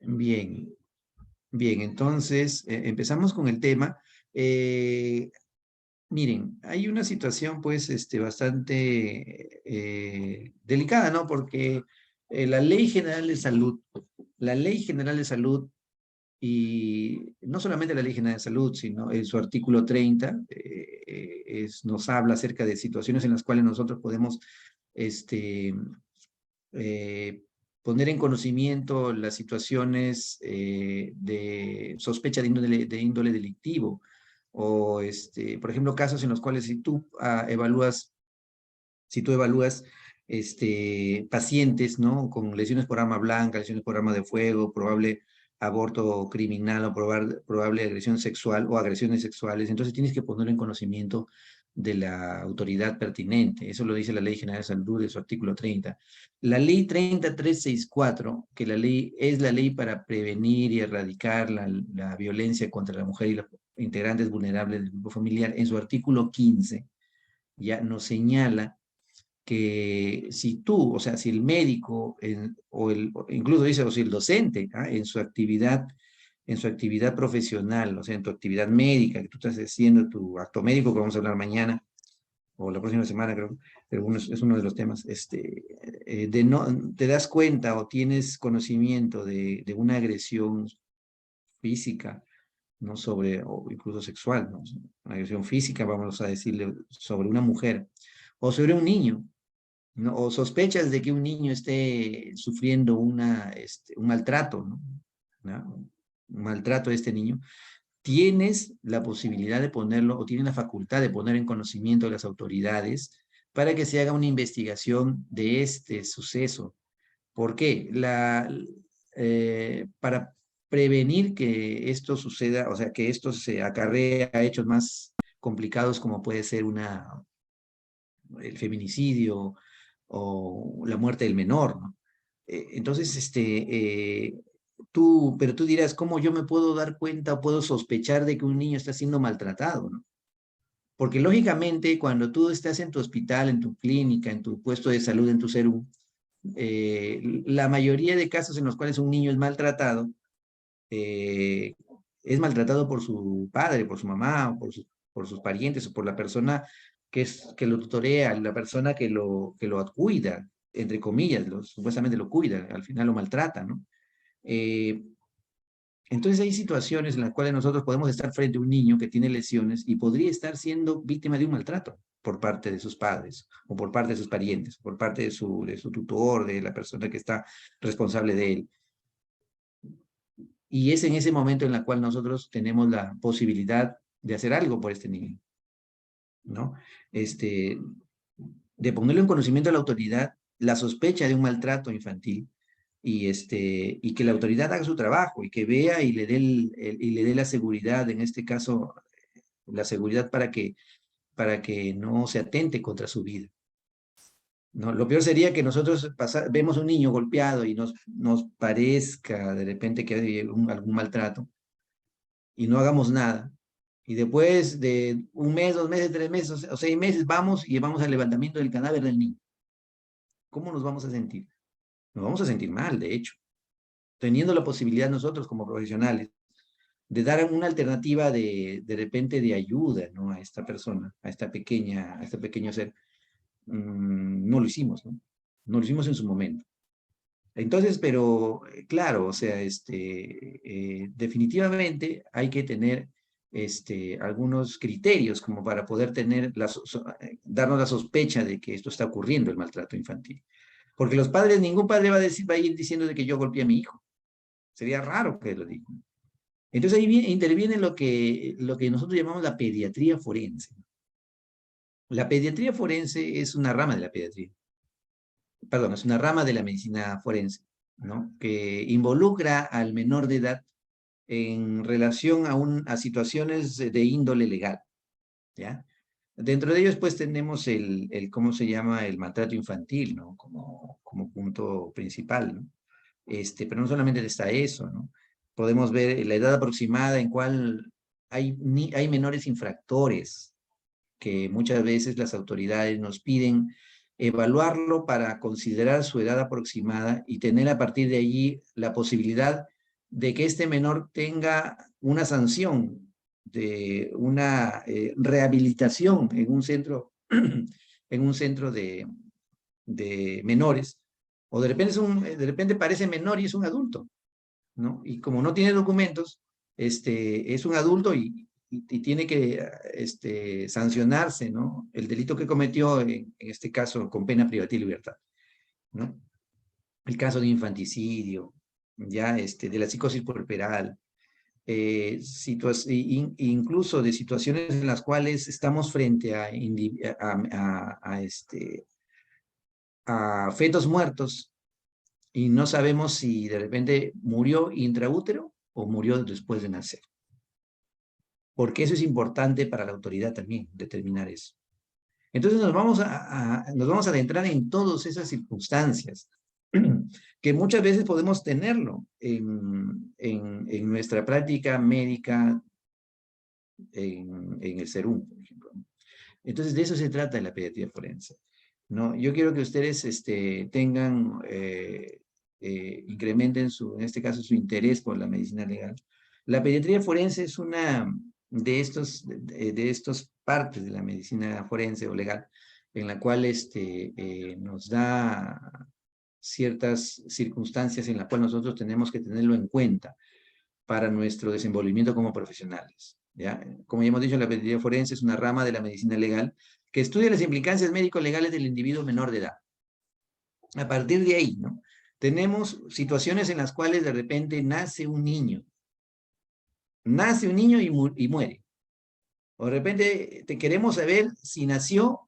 Bien, bien, entonces empezamos con el tema. Eh, Miren, hay una situación pues bastante delicada, ¿no? Porque la Ley General de Salud, la Ley General de Salud y no solamente la Ley General de Salud, sino en su artículo 30 nos habla acerca de situaciones en las cuales nosotros podemos este, eh, poner en conocimiento las situaciones de sospecha de índole delictivo, o por ejemplo, casos en los cuales si tú evalúas pacientes, ¿no? Con lesiones por arma blanca, lesiones por arma de fuego, probable aborto criminal o probable agresión sexual o agresiones sexuales, entonces tienes que ponerlo en conocimiento de la autoridad pertinente. Eso lo dice la Ley General de Salud de su artículo 30. La Ley 30364, que es la ley para prevenir y erradicar la violencia contra la mujer y los integrantes vulnerables del grupo familiar, en su artículo 15, ya nos señala que si tú, o sea, si el médico, o incluso dice, o si el docente, en su actividad profesional, o sea, en tu actividad médica, que tú estás haciendo tu acto médico, que vamos a hablar mañana, o la próxima semana, creo, pero es uno de los temas, no, te das cuenta o tienes conocimiento de una agresión física, ¿no? O incluso sexual, ¿no? Una agresión física, vamos a decirle, sobre una mujer, o sobre un niño, ¿no? O sospechas de que un niño esté sufriendo un maltrato, ¿no? ¿No? Un maltrato de este niño, tienes la posibilidad de ponerlo, o tienes la facultad de poner en conocimiento de las autoridades para que se haga una investigación de este suceso. ¿Por qué? Para prevenir que esto suceda, o sea, que esto se acarrea a hechos más complicados como puede ser el feminicidio o la muerte del menor, ¿no? Entonces, pero tú dirás, ¿cómo yo me puedo dar cuenta o puedo sospechar de que un niño está siendo maltratado, ¿no? Porque lógicamente cuando tú estás en tu hospital, en tu clínica, en tu puesto de salud, en tu SERU, la mayoría de casos en los cuales un niño eh, es maltratado por su padre, por su mamá, o por sus parientes, o por la persona que lo tutorea, la persona que lo cuida, entre comillas, supuestamente lo cuida, al final lo maltrata, ¿no? Eh, entonces hay situaciones en las cuales nosotros podemos estar frente a un niño que tiene lesiones y podría estar siendo víctima de un maltrato por parte de sus padres, o por parte de sus parientes, o por parte de su tutor, de la persona que está responsable de él. Y es en ese momento en el cual nosotros tenemos la posibilidad de hacer algo por este niño, ¿no? Este, de ponerlo en conocimiento a la autoridad, la sospecha de un maltrato infantil, y que la autoridad haga su trabajo y que vea y le dé la seguridad, en este caso, la seguridad para que no se atente contra su vida, ¿no? Lo peor sería que nosotros vemos a un niño golpeado y nos parezca de repente que hay algún maltrato y no hagamos nada. Y después de un mes, 2 meses, 3 meses o 6 meses, vamos y llevamos al levantamiento del cadáver del niño. ¿Cómo nos vamos a sentir? Nos vamos a sentir mal, de hecho, teniendo la posibilidad nosotros como profesionales de dar una alternativa de repente de ayuda, ¿no? A esta persona, a este pequeño ser. No lo hicimos, ¿no? No lo hicimos en su momento. Entonces, pero claro, o sea, definitivamente hay que tener algunos criterios como para poder darnos la sospecha de que esto está ocurriendo, el maltrato infantil. Porque ningún padre va a ir diciendo de que yo golpeé a mi hijo. Sería raro que lo diga. Entonces ahí interviene lo que nosotros llamamos la pediatría forense. La pediatría forense es una rama de la pediatría. Perdón, es una rama de la medicina forense, ¿no? Que involucra al menor de edad en relación a situaciones de índole legal, ¿ya? Dentro de ellos, pues, tenemos ¿cómo se llama? El maltrato infantil, ¿no? Como punto principal, ¿no? Pero no solamente está eso, ¿no? Podemos ver la edad aproximada en cual hay menores infractores, que muchas veces las autoridades nos piden evaluarlo para considerar su edad aproximada y tener a partir de allí la posibilidad de que este menor tenga una sanción, de una rehabilitación en un centro, en un centro de menores, o de repente parece menor y es un adulto, ¿no? Y como no tiene documentos, es un adulto y tiene que sancionarse, ¿no? El delito que cometió, en este caso, con pena privativa de libertad, ¿no? El caso de infanticidio, ya, de la psicosis puerperal, incluso de situaciones en las cuales estamos frente a fetos muertos y no sabemos si de repente murió intraútero o murió después de nacer. Porque eso es importante para la autoridad también, determinar eso. Entonces nos vamos a adentrar en todas esas circunstancias, que muchas veces podemos tenerlo en nuestra práctica médica en el SERUM, por ejemplo. Entonces de eso se trata en la pediatría forense, ¿no? Yo quiero que ustedes tengan, incrementen en este caso, su interés por la medicina legal. La pediatría forense es una de estos partes de la medicina forense o legal, en la cual nos da ciertas circunstancias en las cuales nosotros tenemos que tenerlo en cuenta para nuestro desenvolvimiento como profesionales, ¿ya? Como ya hemos dicho, la pediatría forense es una rama de la medicina legal que estudia las implicancias médico-legales del individuo menor de edad. A partir de ahí, ¿no? Tenemos situaciones en las cuales de repente nace un niño y muere. O de repente te queremos saber si nació,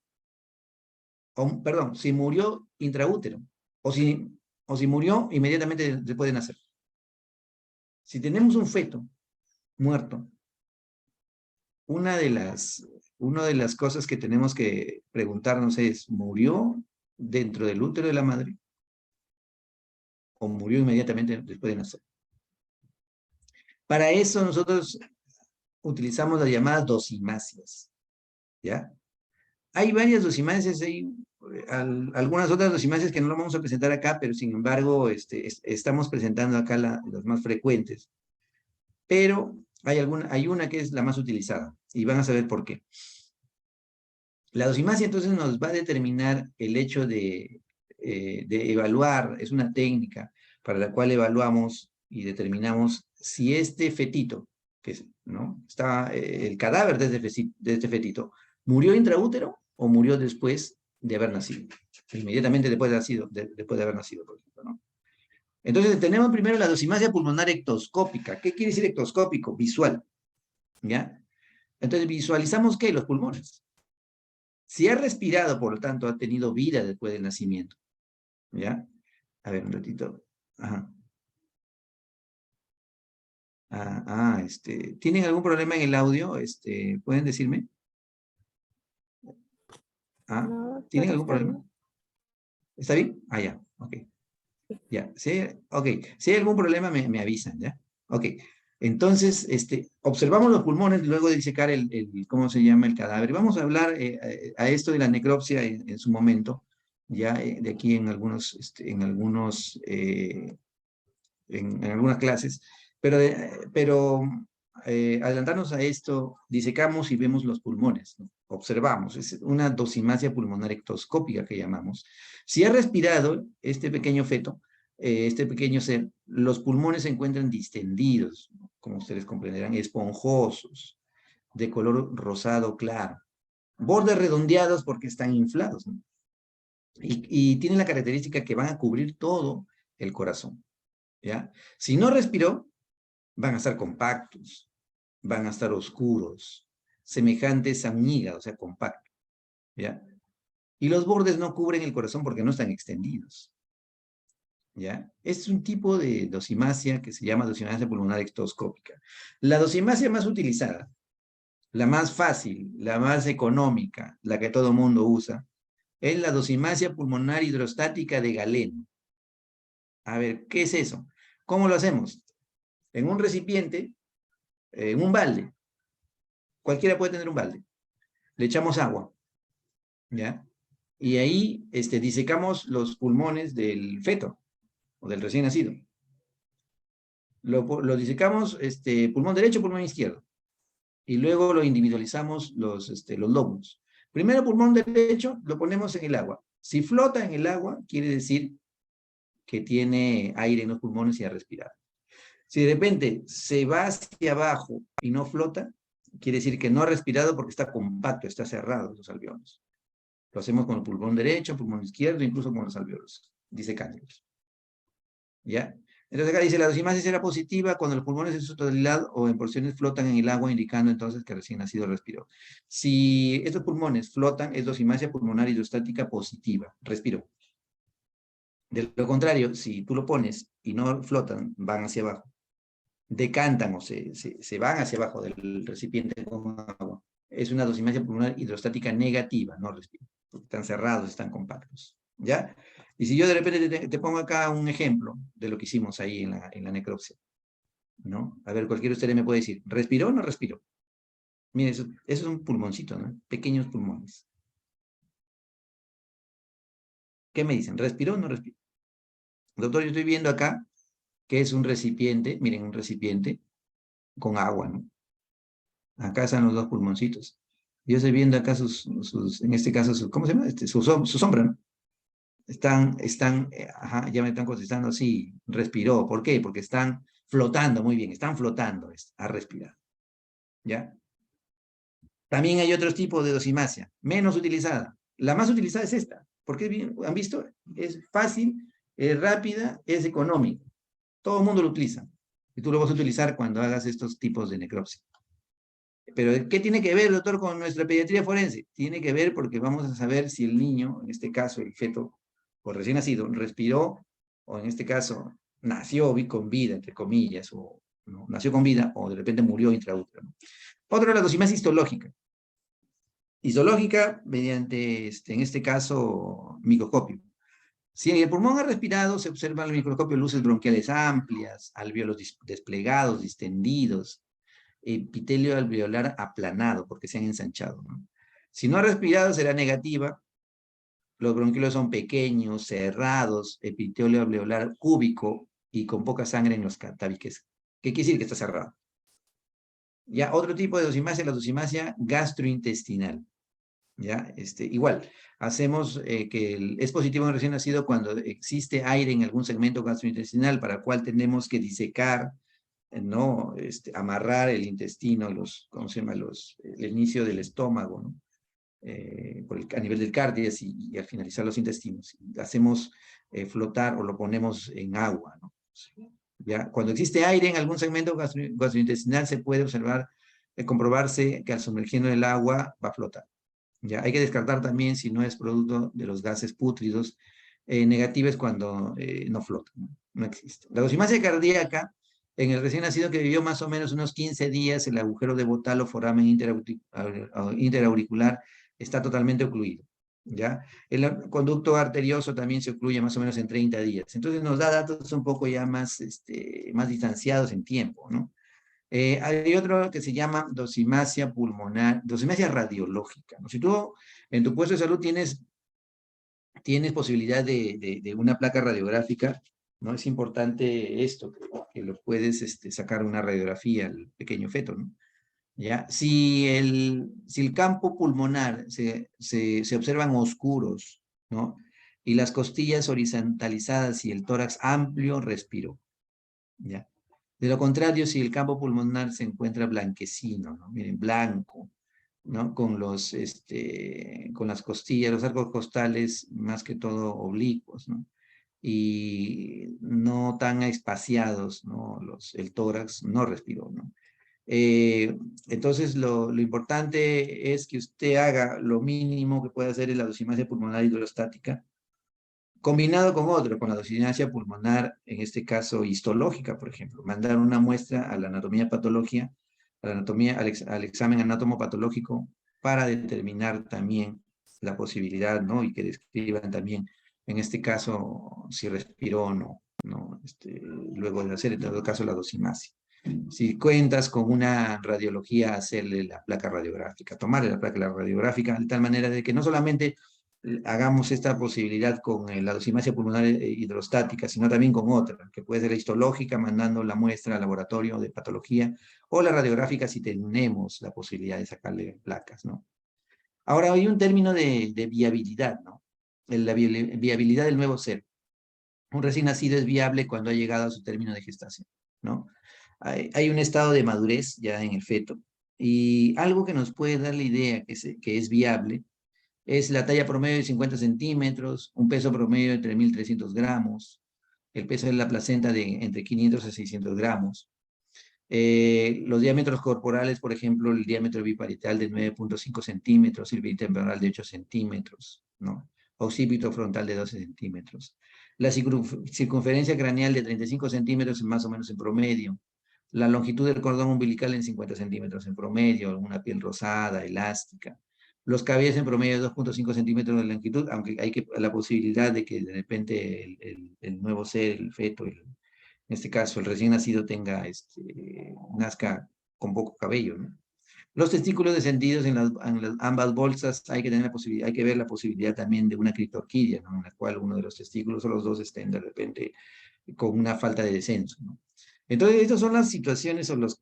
perdón, si murió intraútero, o si murió inmediatamente después de nacer. Si tenemos un feto muerto, una de las cosas que tenemos que preguntarnos es, ¿murió dentro del útero de la madre? ¿O murió inmediatamente después de nacer? Para eso nosotros utilizamos las llamadas dosimasias, ¿ya? Hay varias dosimasias, hay algunas otras dosimasias que no lo vamos a presentar acá, pero sin embargo estamos presentando acá las más frecuentes. Pero hay una que es la más utilizada, y van a saber por qué. La dosimasia entonces nos va a determinar el hecho de evaluar, es una técnica para la cual evaluamos y determinamos si este fetito, ¿no? el cadáver de este fetito, ¿murió intraútero o murió después de haber nacido? Inmediatamente después de haber nacido, por ejemplo, ¿no? Entonces tenemos primero la dosimasia pulmonar ectoscópica. ¿Qué quiere decir ectoscópico? Visual, ¿ya? Entonces visualizamos, ¿qué? Los pulmones. Si ha respirado, por lo tanto, ha tenido vida después del nacimiento. ¿Ya? A ver, un ratito. Ajá. ¿Tienen algún problema en el audio? ¿Pueden decirme? No, ¿Tienen todo algún está problema? bien. ¿Está bien? Ya, ok. Ya, ok. Si hay algún problema, me avisan, ¿ya? Ok. Entonces, observamos los pulmones luego de disecar ¿cómo se llama? El cadáver. Vamos a hablar a esto de la necropsia en su momento, ya de aquí en algunas clases, pero adelantarnos a esto, disecamos y vemos los pulmones, ¿no? Observamos, es una dosimasia pulmonar ectoscópica que llamamos. Si ha respirado este pequeño feto, este pequeño ser, los pulmones se encuentran distendidos, ¿no? Como ustedes comprenderán, esponjosos, de color rosado claro, bordes redondeados porque están inflados, ¿no? Y tienen la característica que van a cubrir todo el corazón, ¿ya? Si no respiró, van a estar compactos, van a estar oscuros, semejantes a un hígado, o sea, compacto, ¿ya? Y los bordes no cubren el corazón porque no están extendidos, ¿ya? Es un tipo de dosimasia que se llama dosimasia pulmonar ectoscópica. La dosimasia más utilizada, la más fácil, la más económica, la que todo mundo usa, es la dosimasia pulmonar hidrostática de Galeno. A ver, ¿qué es eso? ¿Cómo lo hacemos? En un recipiente, en un balde, cualquiera puede tener un balde, le echamos agua, ¿ya? Y ahí disecamos los pulmones del feto o del recién nacido. Lo disecamos, pulmón derecho, pulmón izquierdo. Y luego lo individualizamos los lóbulos. Primero, pulmón derecho, lo ponemos en el agua. Si flota en el agua, quiere decir que tiene aire en los pulmones y ha respirado. Si de repente se va hacia abajo y no flota, quiere decir que no ha respirado porque está compacto, está cerrado los alveolos. Lo hacemos con el pulmón derecho, pulmón izquierdo, incluso con los alveolos, dice Cándida. ¿Ya? Entonces acá dice, la dosimasia será positiva cuando los pulmones en su totalidad o en porciones flotan en el agua, indicando entonces que recién nacido respiró. Si estos pulmones flotan, es dosimasia pulmonar hidrostática positiva, respiró. De lo contrario, si tú lo pones y no flotan, van hacia abajo, decantan o se van hacia abajo del recipiente con agua. Es una dosimasia pulmonar hidrostática negativa, no respira, porque están cerrados, están compactos. ¿Ya? Y si yo de repente te pongo acá un ejemplo de lo que hicimos ahí en la necropsia, ¿no? A ver, cualquiera de ustedes me puede decir, ¿respiró o no respiró? Mire, eso es un pulmoncito, ¿no? Pequeños pulmones. ¿Qué me dicen? ¿Respiró o no respiró? Doctor, yo estoy viendo acá que es un recipiente, miren, un recipiente con agua, ¿no? Acá están los dos pulmoncitos. Yo estoy viendo acá en este caso, ¿cómo se llama? Su sombra, ¿no? Ajá, ya me están contestando, sí, respiró. ¿Por qué? Porque están flotando, muy bien, están flotando, a respirar. ¿Ya? También hay otros tipos de dosimasia, menos utilizada. La más utilizada es esta, porque bien, han visto, es fácil, es rápida, es económica. Todo el mundo lo utiliza. Y tú lo vas a utilizar cuando hagas estos tipos de necropsia. Pero ¿qué tiene que ver, doctor, con nuestra pediatría forense? Tiene que ver porque vamos a saber si el niño, en este caso el feto, o recién nacido, respiró, o en este caso nació con vida, entre comillas, o ¿no? Nació con vida, o de repente murió intraútero. Otra es la dosimasia histológica. Histológica mediante, en este caso, microscopio. Si en el pulmón ha respirado, se observan al microscopio luces bronquiales amplias, alvéolos desplegados, distendidos, epitelio alveolar aplanado, porque se han ensanchado, ¿no? Si no ha respirado, será negativa. Los bronquiolos son pequeños, cerrados, epitelio alveolar cúbico y con poca sangre en los tabiques. ¿Qué quiere decir que está cerrado? Ya, otro tipo de dosimasia, la dosimasia gastrointestinal. ¿Ya? Igual, hacemos que es positivo en recién nacido cuando existe aire en algún segmento gastrointestinal para el cual tenemos que disecar, ¿no? Amarrar el intestino, ¿cómo se llama? El inicio del estómago, ¿no? A nivel del cárdiac y al finalizar los intestinos. Hacemos flotar o lo ponemos en agua, ¿no? ¿Ya? Cuando existe aire en algún segmento gastrointestinal se puede observar, comprobarse que al sumergirlo en el agua va a flotar. ¿Ya? Hay que descartar también si no es producto de los gases pútridos. Negativa es cuando no flota, no existe. La dosimasia cardíaca, en el recién nacido que vivió más o menos unos 15 días, el agujero de Botalo o foramen interauricular está totalmente ocluido. ¿Ya? El conducto arterioso también se ocluye más o menos en 30 días. Entonces nos da datos un poco ya más distanciados en tiempo, ¿no? Hay otro que se llama dosimasia pulmonar, dosimasia radiológica, ¿no? Si tú en tu puesto de salud tienes posibilidad de una placa radiográfica, ¿no? Es importante esto, que lo puedes sacar una radiografía al pequeño feto, ¿no? ¿Ya? Si el campo pulmonar se observan oscuros, ¿no? Y las costillas horizontalizadas y el tórax amplio, respiro, ¿ya? De lo contrario, si el campo pulmonar se encuentra blanquecino, ¿no? Miren, blanco, ¿no? Con las costillas, los arcos costales más que todo oblicuos, ¿no? Y no tan espaciados, ¿no? El tórax no respiró, ¿no? Entonces, lo importante es que usted haga lo mínimo que puede hacer en la dosimasia pulmonar hidrostática, combinado con otro, con la dosimasia pulmonar, en este caso histológica, por ejemplo, mandar una muestra a la anatomía patología, al examen anatomopatológico, para determinar también la posibilidad, ¿no? Y que describan también, en este caso, si respiró o no, ¿no? Luego de hacer, en todo caso, la dosimasia. Si cuentas con una radiología, hacerle la placa radiográfica, tomarle la placa radiográfica de tal manera de que no solamente hagamos esta posibilidad con la dosimetría pulmonar hidrostática, sino también con otra, que puede ser la histológica, mandando la muestra al laboratorio de patología, o la radiográfica si tenemos la posibilidad de sacarle placas, ¿no? Ahora hay un término de viabilidad, ¿no? La viabilidad del nuevo ser. Un recién nacido es viable cuando ha llegado a su término de gestación, ¿no? Hay un estado de madurez ya en el feto, y algo que nos puede dar la idea que es viable es la talla promedio de 50 centímetros, un peso promedio de 3.300 gramos, el peso de la placenta de entre 500 a 600 gramos. Los diámetros corporales, por ejemplo, el diámetro biparietal de 9.5 centímetros, el bitemporal de 8 centímetros, ¿no? Occipito frontal de 12 centímetros. La circunferencia craneal de 35 centímetros más o menos en promedio. La longitud del cordón umbilical en 50 centímetros en promedio, una piel rosada, elástica. Los cabellos en promedio de 2.5 centímetros de longitud, aunque hay la posibilidad de que de repente el nuevo ser, el feto, en este caso el recién nacido nazca con poco cabello, ¿no? Los testículos descendidos en las ambas bolsas, hay que tener la posibilidad, hay que ver la posibilidad también de una criptorquidia, ¿no? En la cual uno de los testículos o los dos estén de repente con una falta de descenso, ¿no? Entonces, estas son las situaciones o los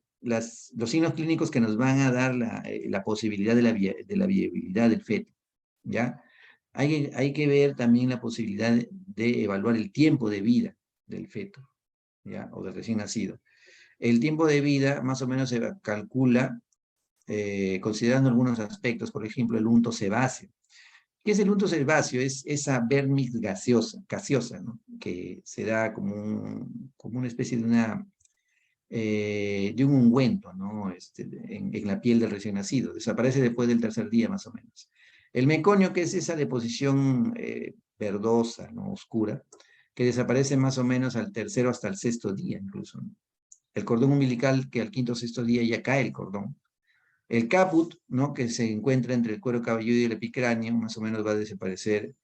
signos clínicos que nos van a dar la posibilidad de la viabilidad del feto, ¿ya? Hay que ver también la posibilidad de evaluar el tiempo de vida del feto, ¿ya? O del recién nacido. El tiempo de vida más o menos se calcula considerando algunos aspectos, por ejemplo, el unto sebáceo. ¿Qué es el unto sebáceo? Es esa vermis gaseosa, ¿no? Que se da como una especie de un ungüento, ¿no? En la piel del recién nacido. Desaparece después del tercer día, más o menos. El meconio, que es esa deposición verdosa, ¿no? Oscura, que desaparece más o menos al tercero hasta el sexto día, incluso, ¿no? El cordón umbilical, que al quinto o sexto día ya cae el cordón. El caput, ¿no? Que se encuentra entre el cuero cabelludo y el epicráneo, más o menos va a desaparecer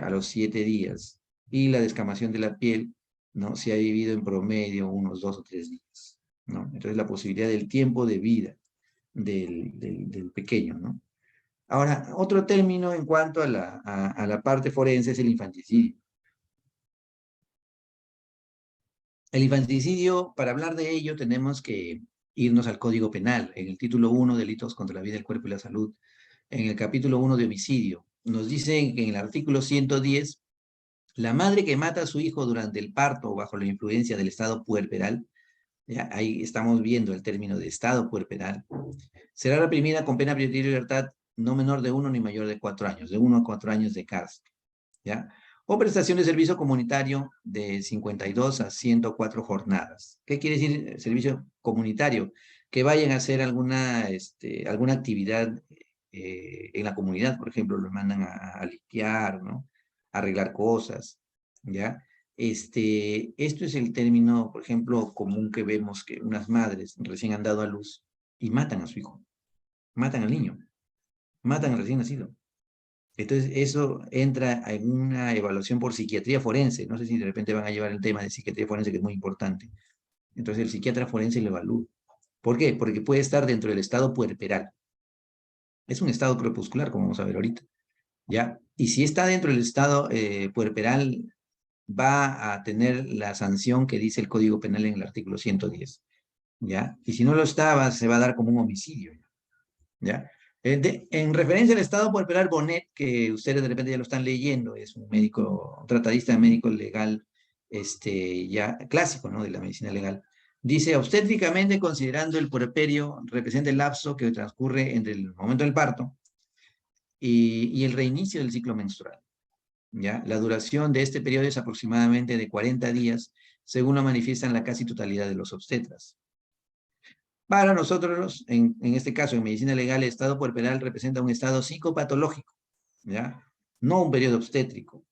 a los 7 días. Y la descamación de la piel, ¿no? Se ha vivido en promedio unos 2 o 3 días, ¿no? Entonces la posibilidad del tiempo de vida del pequeño, ¿no? Ahora, otro término en cuanto a la parte forense es el infanticidio. El infanticidio, para hablar de ello, tenemos que irnos al Código Penal, en el título 1, delitos contra la vida, el cuerpo y la salud, en el capítulo 1 de homicidio. Nos dicen que en el artículo 110, la madre que mata a su hijo durante el parto o bajo la influencia del estado puerperal, ya ahí estamos viendo el término de estado puerperal, será reprimida con pena privativa de libertad no menor de 1 ni mayor de 4 años, de 1 a 4 años de cárcel, ¿ya? O prestación de servicio comunitario de 52 a 104 jornadas. ¿Qué quiere decir servicio comunitario? Que vayan a hacer alguna actividad en la comunidad, por ejemplo, los mandan a limpiar, ¿no? A arreglar cosas, ¿ya? Esto es el término, por ejemplo, común que vemos que unas madres recién han dado a luz y matan a su hijo, matan al niño, matan al recién nacido. Entonces, eso entra en una evaluación por psiquiatría forense. No sé si de repente van a llevar el tema de psiquiatría forense, que es muy importante. Entonces, el psiquiatra forense lo evalúa. ¿Por qué? Porque puede estar dentro del estado puerperal. Es un estado crepuscular, como vamos a ver ahorita, ¿ya? Y si está dentro del estado puerperal, va a tener la sanción que dice el Código Penal en el artículo 110, ¿ya? Y si no lo estaba, se va a dar como un homicidio, ¿ya? En referencia al estado puerperal, Bonet, que ustedes de repente ya lo están leyendo, es un médico, un tratadista médico legal, ya clásico, ¿no? De la medicina legal. Dice, obstétricamente, considerando el puerperio, representa el lapso que transcurre entre el momento del parto y el reinicio del ciclo menstrual, ¿ya? La duración de este periodo es aproximadamente de 40 días, según lo manifiestan la casi totalidad de los obstetras. Para nosotros, en este caso, en medicina legal, el estado puerperal representa un estado psicopatológico, ¿ya? No un periodo obstétrico.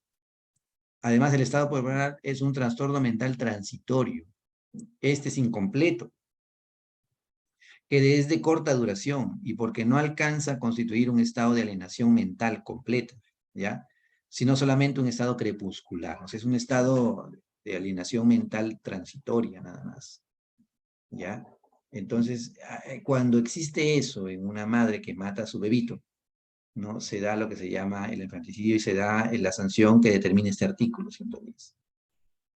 Además, el estado puerperal es un trastorno mental transitorio. Este es incompleto, que es de corta duración y porque no alcanza a constituir un estado de alienación mental completa, ¿ya? Sino solamente un estado crepuscular. O sea, es un estado de alienación mental transitoria, nada más, ¿ya? Entonces, cuando existe eso en una madre que mata a su bebito, ¿no? Se da lo que se llama el infanticidio y se da la sanción que determina este artículo 110,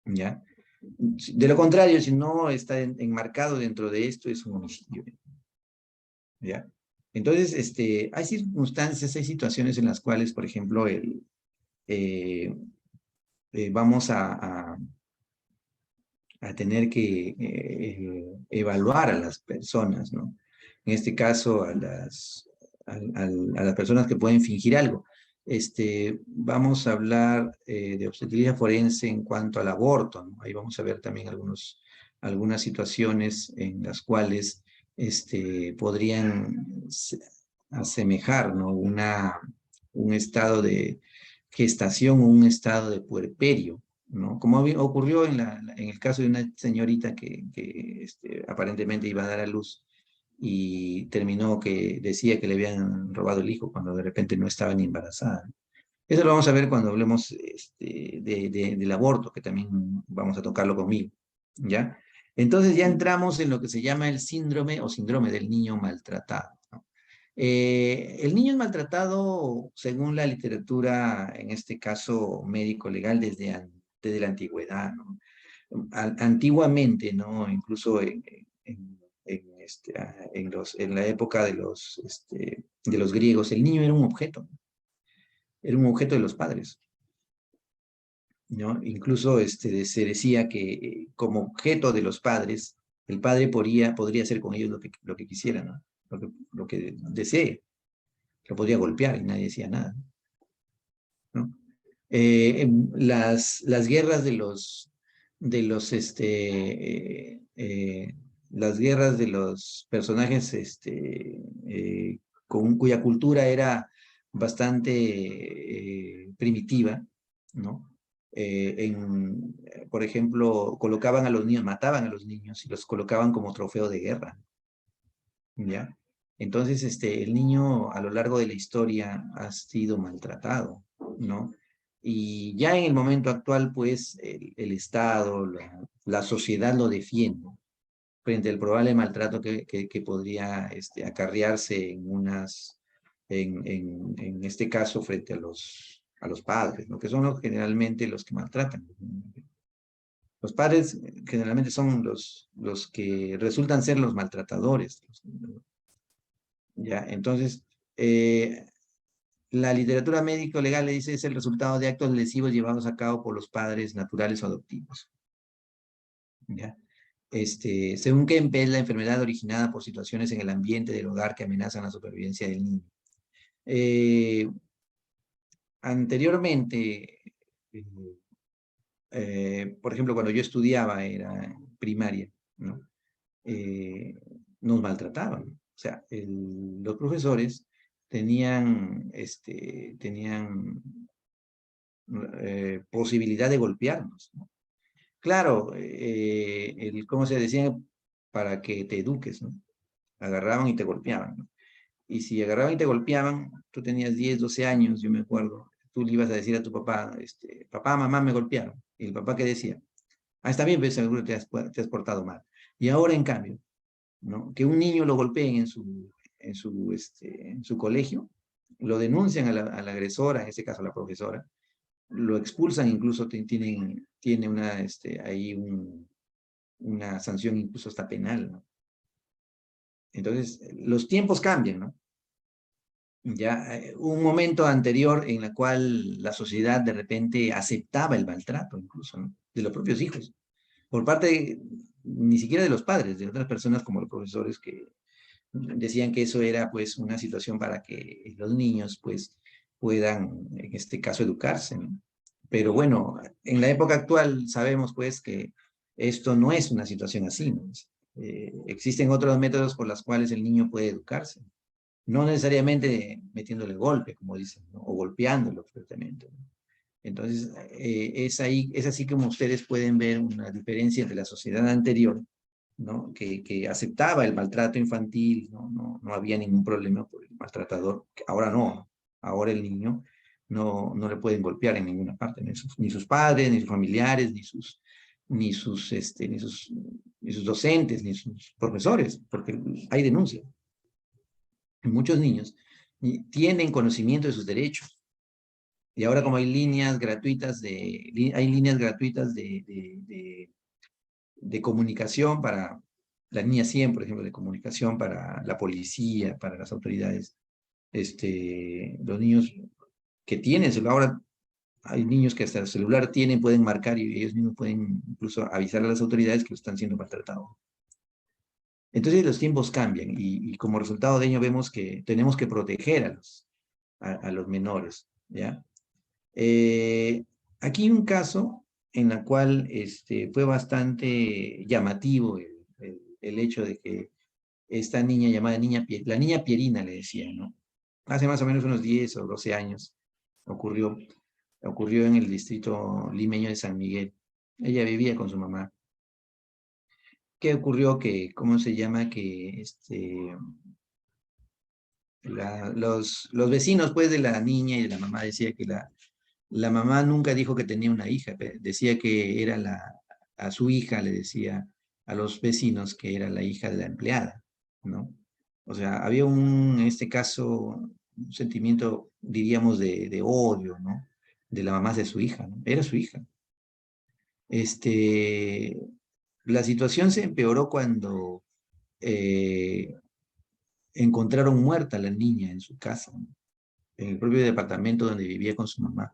¿ya? De lo contrario, si no está enmarcado dentro de esto, es un homicidio, ¿ya? Entonces, hay circunstancias, hay situaciones en las cuales, por ejemplo, vamos a tener que evaluar a las personas, ¿no? En este caso, a las personas que pueden fingir algo. Vamos a hablar de obstetricia forense en cuanto al aborto, ¿no? Ahí vamos a ver también algunas situaciones en las cuales podrían asemejar, ¿no? Un estado de gestación o un estado de puerperio, ¿no? Como ocurrió en el caso de una señorita que aparentemente iba a dar a luz y terminó que decía que le habían robado el hijo cuando de repente no estaba ni embarazada. Eso lo vamos a ver cuando hablemos del aborto, que también vamos a tocarlo conmigo, ¿ya? Entonces ya entramos en lo que se llama el síndrome o síndrome del niño maltratado, ¿no? El niño es maltratado según la literatura, en este caso médico-legal, desde la antigüedad, ¿no? Antiguamente, ¿no? Incluso en la época de los griegos, el niño era un objeto de los padres, ¿no? Incluso se decía que como objeto de los padres, el padre podría hacer con ellos lo que quisiera, ¿no? Lo que desee, lo podría golpear y nadie decía nada, ¿no? Las guerras las guerras de los personajes cuya cultura era bastante primitiva, ¿no? Por ejemplo, colocaban a los niños, mataban a los niños y los colocaban como trofeo de guerra, ¿ya? Entonces, el niño a lo largo de la historia ha sido maltratado, ¿no? Y ya en el momento actual, pues, el Estado, la sociedad lo defiende frente al probable maltrato que podría acarrearse en este caso, frente a los padres, ¿no? Que son generalmente los que maltratan. Los padres generalmente son los que resultan ser los maltratadores. ¿Ya? Entonces, la literatura médico-legal le dice es el resultado de actos lesivos llevados a cabo por los padres naturales o adoptivos. ¿Ya? Según Kempe, es la enfermedad originada por situaciones en el ambiente del hogar que amenazan la supervivencia del niño. Eh, Anteriormente, por ejemplo, cuando yo estudiaba, era primaria, ¿no? Nos maltrataban. O sea, los profesores tenían posibilidad de golpearnos, ¿no? Claro, ¿cómo se decía? Para que te eduques, ¿no? Agarraban y te golpeaban, ¿no? Y si agarraban y te golpeaban, tú tenías 10, 12 años, yo me acuerdo, tú le ibas a decir a tu papá, papá, mamá, me golpearon. Y el papá, ¿qué decía? Ah, está bien, pero seguro te has portado mal. Y ahora, en cambio, ¿no? Que un niño lo golpeen en su colegio, lo denuncian a la agresora, en este caso a la profesora, lo expulsan, incluso tiene ahí una sanción incluso hasta penal, ¿no? Entonces, los tiempos cambian, ¿no? Ya un momento anterior en la cual la sociedad de repente aceptaba el maltrato, incluso, ¿no? De los propios hijos, por parte ni siquiera de los padres, de otras personas como los profesores que decían que eso era pues una situación para que los niños pues puedan, en este caso, educarse, ¿no? Pero bueno, en la época actual sabemos pues que esto no es una situación así, ¿no? Existen otros métodos por los cuales el niño puede educarse, no necesariamente metiéndole golpe, como dicen, ¿no? O golpeándolo fuertemente, ¿no? Entonces, es así como ustedes pueden ver una diferencia entre la sociedad anterior, ¿no? Que aceptaba el maltrato infantil, ¿no? No había ningún problema por el maltratador. Ahora no, ahora el niño no le pueden golpear en ninguna parte, ni sus padres, ni sus familiares, ni sus docentes, ni sus profesores, porque hay denuncia. Muchos niños y tienen conocimiento de sus derechos. Y ahora como hay líneas gratuitas de comunicación para la niña 100, por ejemplo, de comunicación para la policía, para las autoridades, los niños que tienen celular, ahora hay niños que hasta el celular tienen, pueden marcar y ellos mismos pueden incluso avisar a las autoridades que están siendo maltratados. Entonces los tiempos cambian y como resultado de ello vemos que tenemos que proteger a los menores, ¿ya? Aquí hay un caso en la cual fue bastante llamativo el hecho de que esta niña llamada la niña Pierina le decía, ¿no? Hace más o menos unos 10 o 12 años ocurrió, ocurrió en el distrito limeño de San Miguel. Ella vivía con su mamá. ¿Qué ocurrió? Que, ¿cómo se llama? Que los vecinos pues de la niña y de la mamá decía que la mamá nunca dijo que tenía una hija, decía que era a su hija le decía a los vecinos que era la hija de la empleada, ¿no? O sea, había en este caso, un sentimiento, diríamos, de odio, ¿no? De la mamá hacia su hija, ¿no? Era su hija. Este, la situación se empeoró cuando eh, encontraron muerta a la niña en su casa, ¿no? En el propio departamento donde vivía con su mamá.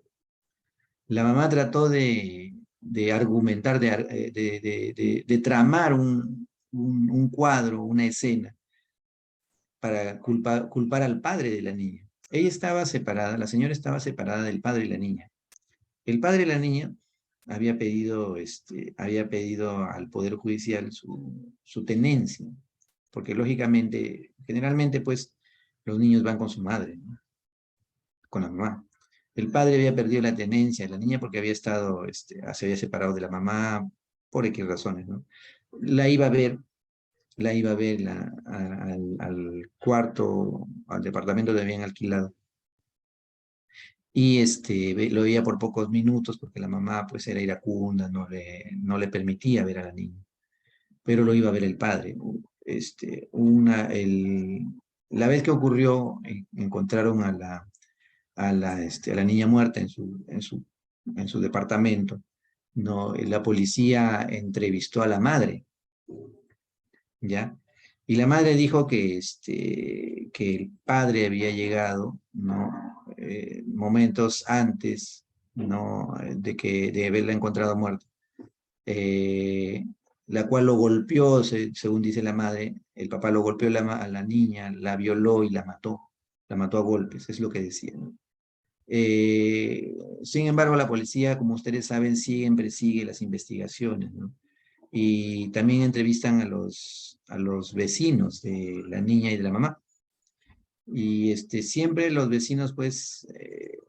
La mamá trató de argumentar, de tramar un cuadro, una escena, para culpar al padre de la niña. Ella estaba separada, la señora estaba separada del padre de la niña. El padre de la niña había pedido al Poder Judicial su tenencia, porque lógicamente, generalmente, pues, los niños van con su madre, ¿no? Con la mamá. El padre había perdido la tenencia de la niña porque había se había separado de la mamá por X razones, ¿no? La iba a ver, la iba a ver al cuarto, al departamento que habían alquilado. Y lo veía por pocos minutos porque la mamá pues era iracunda, no le permitía ver a la niña. Pero lo iba a ver el padre. La vez que ocurrió, encontraron a la niña muerta en su departamento. No, la policía entrevistó a la madre, ¿ya? Y la madre dijo que el padre había llegado, ¿no? Momentos antes, ¿no? De haberla encontrado muerta. Eh, la cual lo golpeó, según dice la madre, el papá lo golpeó a la niña, la violó y la mató a golpes, es lo que decía, ¿no? Sin embargo, la policía, como ustedes saben, siempre sigue las investigaciones, ¿no? Y también entrevistan a los vecinos de la niña y de la mamá. Y siempre los vecinos, pues,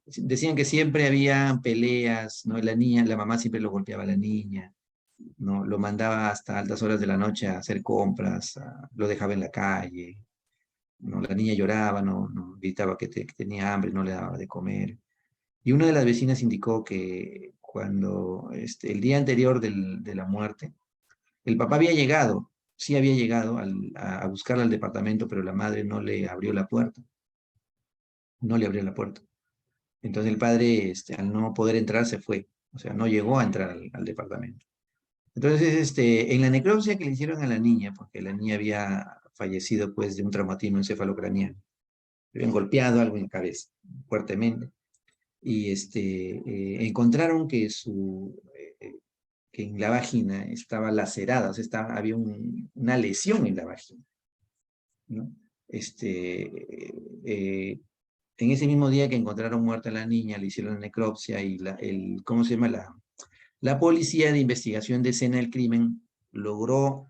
decían que siempre había peleas, ¿no? La mamá siempre lo golpeaba a la niña, ¿no? Lo mandaba hasta altas horas de la noche a hacer compras, lo dejaba en la calle, ¿no? La niña lloraba, no gritaba que tenía hambre, no le daba de comer. Y una de las vecinas indicó que cuando el día anterior de la muerte, el papá había llegado, sí había llegado a buscarla al departamento, pero la madre no le abrió la puerta, no le abrió la puerta. Entonces el padre, al no poder entrar, se fue, o sea, no llegó a entrar al departamento. Entonces, en la necropsia que le hicieron a la niña, porque la niña había fallecido pues de un traumatismo encefalocraniano, le habían golpeado algo en la cabeza fuertemente, y encontraron que en la vagina estaba lacerada, o sea, había una lesión en la vagina, ¿no? En ese mismo día que encontraron muerta a la niña, le hicieron la necropsia y ¿cómo se llama? La policía de investigación de escena del crimen logró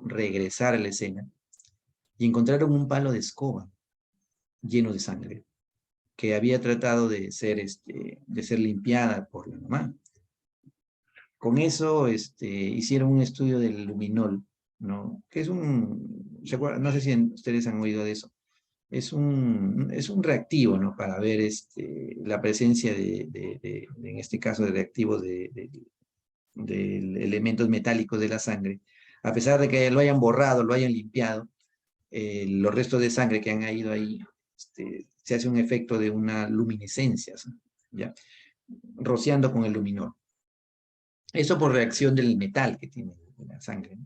regresar a la escena y encontraron un palo de escoba lleno de sangre que había tratado de ser limpiada por la mamá. Con eso hicieron un estudio del luminol, ¿no? Que ¿se acuerdan? No sé si ustedes han oído de eso. Es un reactivo, ¿no? Para ver la presencia en este caso, de reactivos de elementos metálicos de la sangre. A pesar de que lo hayan borrado, lo hayan limpiado, los restos de sangre que han ido ahí se hace un efecto de una luminiscencia, ¿ya? Rociando con el luminol. Eso por reacción del metal que tiene la sangre, ¿no?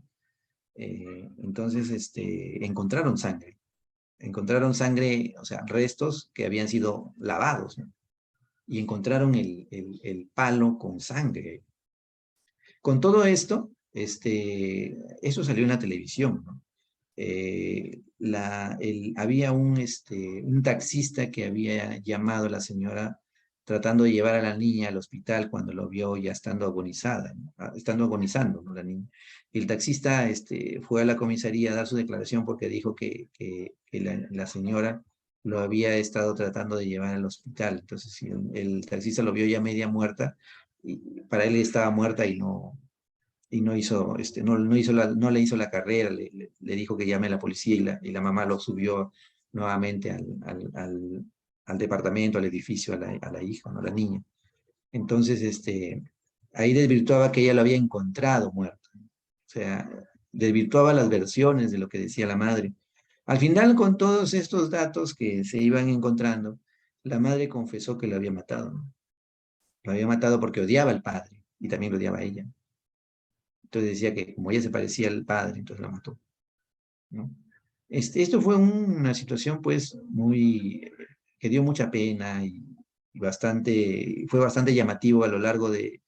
Entonces, encontraron sangre. Encontraron sangre, o sea, restos que habían sido lavados, ¿no? Y encontraron el palo con sangre. Con todo esto, eso salió en la televisión, ¿no? Había un taxista que había llamado a la señora tratando de llevar a la niña al hospital cuando lo vio ya estando agonizada, ¿no? Estando agonizando, ¿no? La niña. El taxista fue a la comisaría a dar su declaración porque dijo que la señora lo había estado tratando de llevar al hospital. Entonces, si el taxista lo vio ya media muerta, y para él estaba muerta y no hizo, no le hizo la carrera, le dijo que llame a la policía y la mamá lo subió nuevamente al departamento, al edificio, a la hija, ¿no? A la niña. Entonces, ahí desvirtuaba que ella lo había encontrado muerto. O sea, desvirtuaba las versiones de lo que decía la madre. Al final, con todos estos datos que se iban encontrando, la madre confesó que lo había matado, ¿no? Lo había matado porque odiaba al padre y también lo odiaba a ella. Entonces decía que como ella se parecía al padre, entonces la mató, ¿no? Esto fue una situación pues que dio mucha pena fue bastante llamativo a lo largo de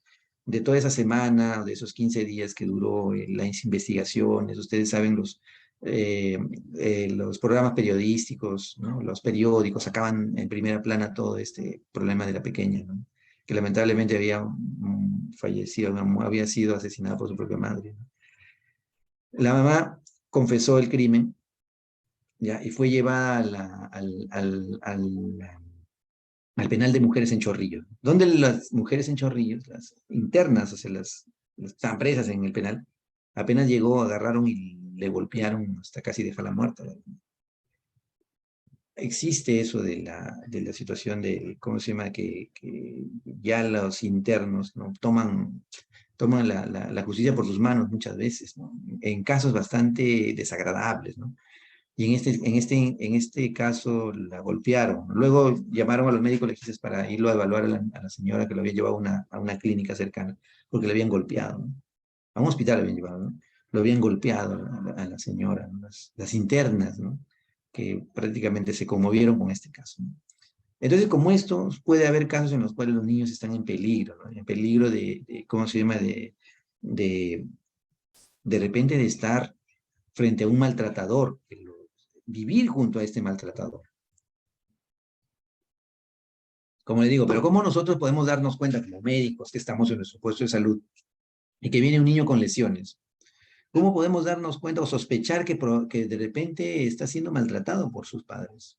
toda esa semana, de esos 15 días que duró las investigaciones. Ustedes saben, los programas periodísticos, ¿no? Los periódicos sacaban en primera plana todo este problema de la pequeña, ¿no? Que lamentablemente había fallecido, había sido asesinada por su propia madre, ¿no? La mamá confesó el crimen, ¿ya? Y fue llevada al penal de mujeres en Chorrillos, donde las mujeres en Chorrillos, las internas, o sea, las estaban presas en el penal, apenas llegó, agarraron y le golpearon hasta casi dejarla muerta. Existe eso de la situación de, ¿cómo se llama? Que ya los internos, ¿no? toman la justicia por sus manos muchas veces, ¿no? En casos bastante desagradables, ¿no? Y en este caso la golpearon. Luego llamaron a los médicos legistas para irlo a evaluar a la señora que lo había llevado a una clínica cercana, porque le habían golpeado, ¿no? A un hospital lo habían llevado, ¿no? Lo habían golpeado a la señora, ¿no? Las internas, ¿no? Que prácticamente se conmovieron con este caso, ¿no? Entonces, como esto, puede haber casos en los cuales los niños están en peligro, ¿no? En peligro ¿cómo se llama? De, de repente de estar frente a un maltratador, vivir junto a este maltratador. Como le digo, pero ¿cómo nosotros podemos darnos cuenta como médicos que estamos en nuestro puesto de salud y que viene un niño con lesiones? ¿Cómo podemos darnos cuenta o sospechar que de repente está siendo maltratado por sus padres?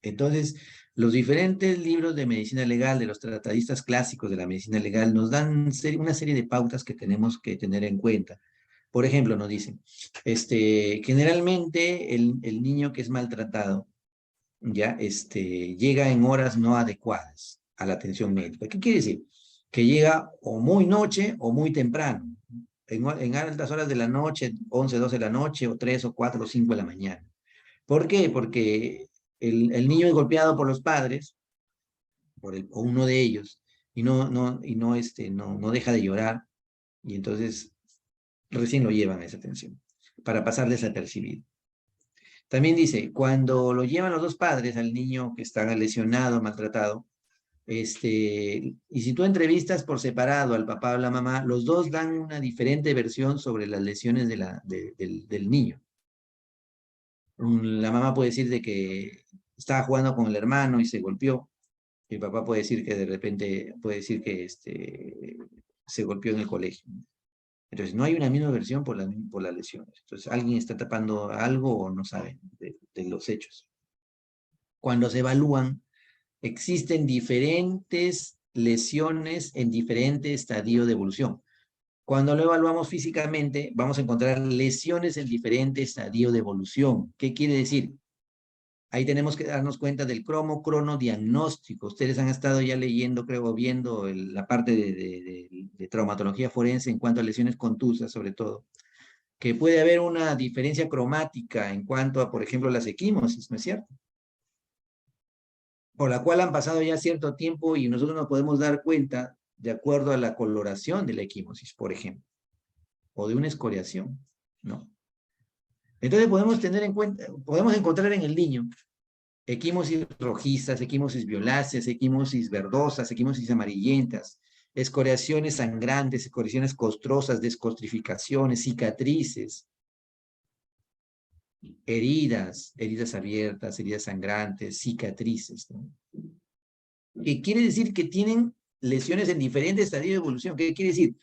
Entonces, los diferentes libros de medicina legal, de los tratadistas clásicos de la medicina legal, nos dan una serie de pautas que tenemos que tener en cuenta. Por ejemplo, nos dicen, generalmente el niño que es maltratado, ya, llega en horas no adecuadas a la atención médica. ¿Qué quiere decir? Que llega o muy noche o muy temprano, en altas horas de la noche, 11, 12 de la noche, o 3 o 4 o 5 de la mañana. ¿Por qué? Porque el niño es golpeado por los padres, o uno de ellos, y no deja de llorar, y entonces recién lo llevan a esa atención, para pasar desapercibido. También dice, cuando lo llevan los dos padres al niño que está lesionado, maltratado, y si tú entrevistas por separado al papá o la mamá, los dos dan una diferente versión sobre las lesiones del niño. La mamá puede decir de que estaba jugando con el hermano y se golpeó. El papá puede decir que de repente, puede decir que se golpeó en el colegio. Entonces, no hay una misma versión por las lesiones. Entonces, alguien está tapando algo o no sabe de los hechos. Cuando se evalúan, existen diferentes lesiones en diferente estadio de evolución. Cuando lo evaluamos físicamente, vamos a encontrar lesiones en diferente estadio de evolución. ¿Qué quiere decir? Ahí tenemos que darnos cuenta del crono-diagnóstico. Ustedes han estado ya leyendo, creo, viendo la parte de traumatología forense en cuanto a lesiones contusas, sobre todo, que puede haber una diferencia cromática en cuanto a, por ejemplo, las equimosis, ¿no es cierto? por la cual han pasado ya cierto tiempo y nosotros nos podemos dar cuenta de acuerdo a la coloración de la equimosis, por ejemplo, o de una escoriación, ¿no? Entonces podemos tener en cuenta, podemos encontrar en el niño equimosis rojizas, equimosis violáceas, equimosis verdosas, equimosis amarillentas, escoriaciones sangrantes, escoriaciones costrosas, descostrificaciones, cicatrices, heridas abiertas, heridas sangrantes, cicatrices, ¿no? Que quiere decir que tienen lesiones en diferentes estadios de evolución. ¿Qué quiere decir?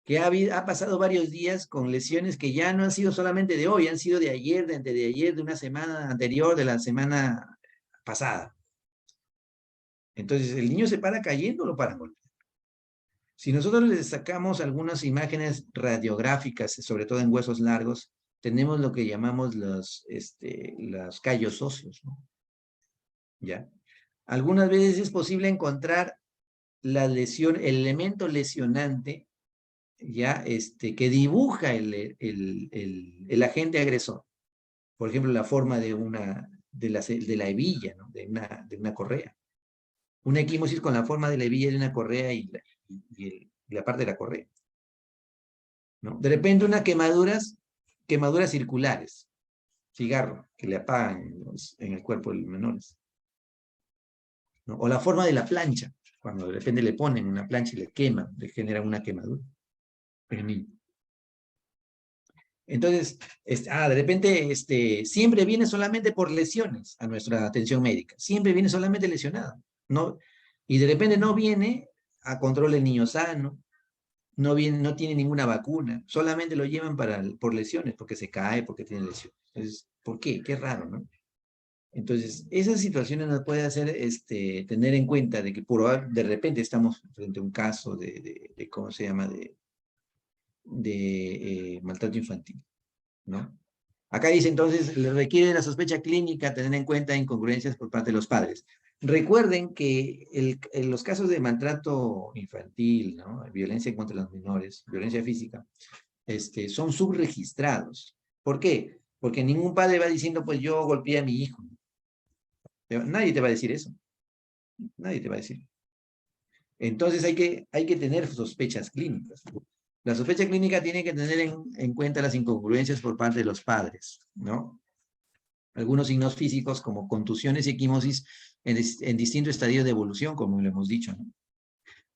Que ha pasado varios días con lesiones que ya no han sido solamente de hoy, han sido de ayer, de antes de ayer, de una semana anterior, de la semana pasada. Entonces, el niño se para cayendo o lo paran golpeando. Si nosotros le sacamos algunas imágenes radiográficas, sobre todo en huesos largos, tenemos lo que llamamos los callos óseos, ¿no? ¿Ya? Algunas veces es posible encontrar la lesión, el elemento lesionante, ya, que dibuja el agente agresor. Por ejemplo, la forma de la hebilla, ¿no? de una correa. Una equimosis con la forma de la hebilla de una correa y la parte de la correa, ¿no? De repente unas quemaduras circulares, cigarro, que le apagan en el cuerpo de los menores, ¿no? O la forma de la plancha, cuando de repente le ponen una plancha y le queman, le generan una quemadura en el niño. Entonces, de repente, siempre viene solamente por lesiones a nuestra atención médica. Siempre viene solamente lesionado, ¿no? Y de repente no viene a control del niño sano, no tiene ninguna vacuna, solamente lo llevan por lesiones, porque se cae, porque tiene lesiones. Entonces, ¿por qué? Qué raro, ¿no? Entonces, esas situaciones nos puede hacer tener en cuenta de que de repente estamos frente a un caso de ¿cómo se llama? De maltrato infantil, ¿no? Acá dice entonces, le requiere la sospecha clínica tener en cuenta incongruencias por parte de los padres. Recuerden que en los casos de maltrato infantil, ¿no? Violencia contra los menores, violencia física, son subregistrados. ¿Por qué? Porque ningún padre va diciendo, pues yo golpeé a mi hijo. Nadie te va a decir eso. Nadie te va a decir. Entonces hay que tener sospechas clínicas. La sospecha clínica tiene que tener en cuenta las incongruencias por parte de los padres, ¿no? Algunos signos físicos como contusiones y equimosis en distintos estadios de evolución, como lo hemos dicho, ¿no?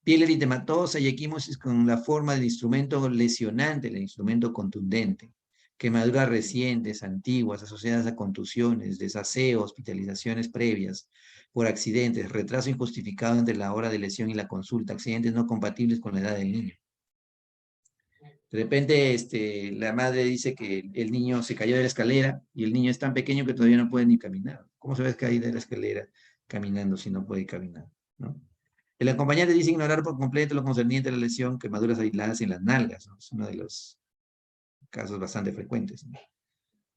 Piel eritematosa y equimosis con la forma del instrumento lesionante, el instrumento contundente. Quemaduras recientes, antiguas, asociadas a contusiones, desaseo, hospitalizaciones previas por accidentes, retraso injustificado entre la hora de lesión y la consulta, accidentes no compatibles con la edad del niño. De repente, la madre dice que el niño se cayó de la escalera y el niño es tan pequeño que todavía no puede ni caminar. ¿Cómo se va a caer de la escalera caminando si no puede caminar, ¿no? El acompañante dice ignorar por completo lo concerniente a la lesión, quemaduras aisladas en las nalgas, ¿no? Es uno de los casos bastante frecuentes, ¿no?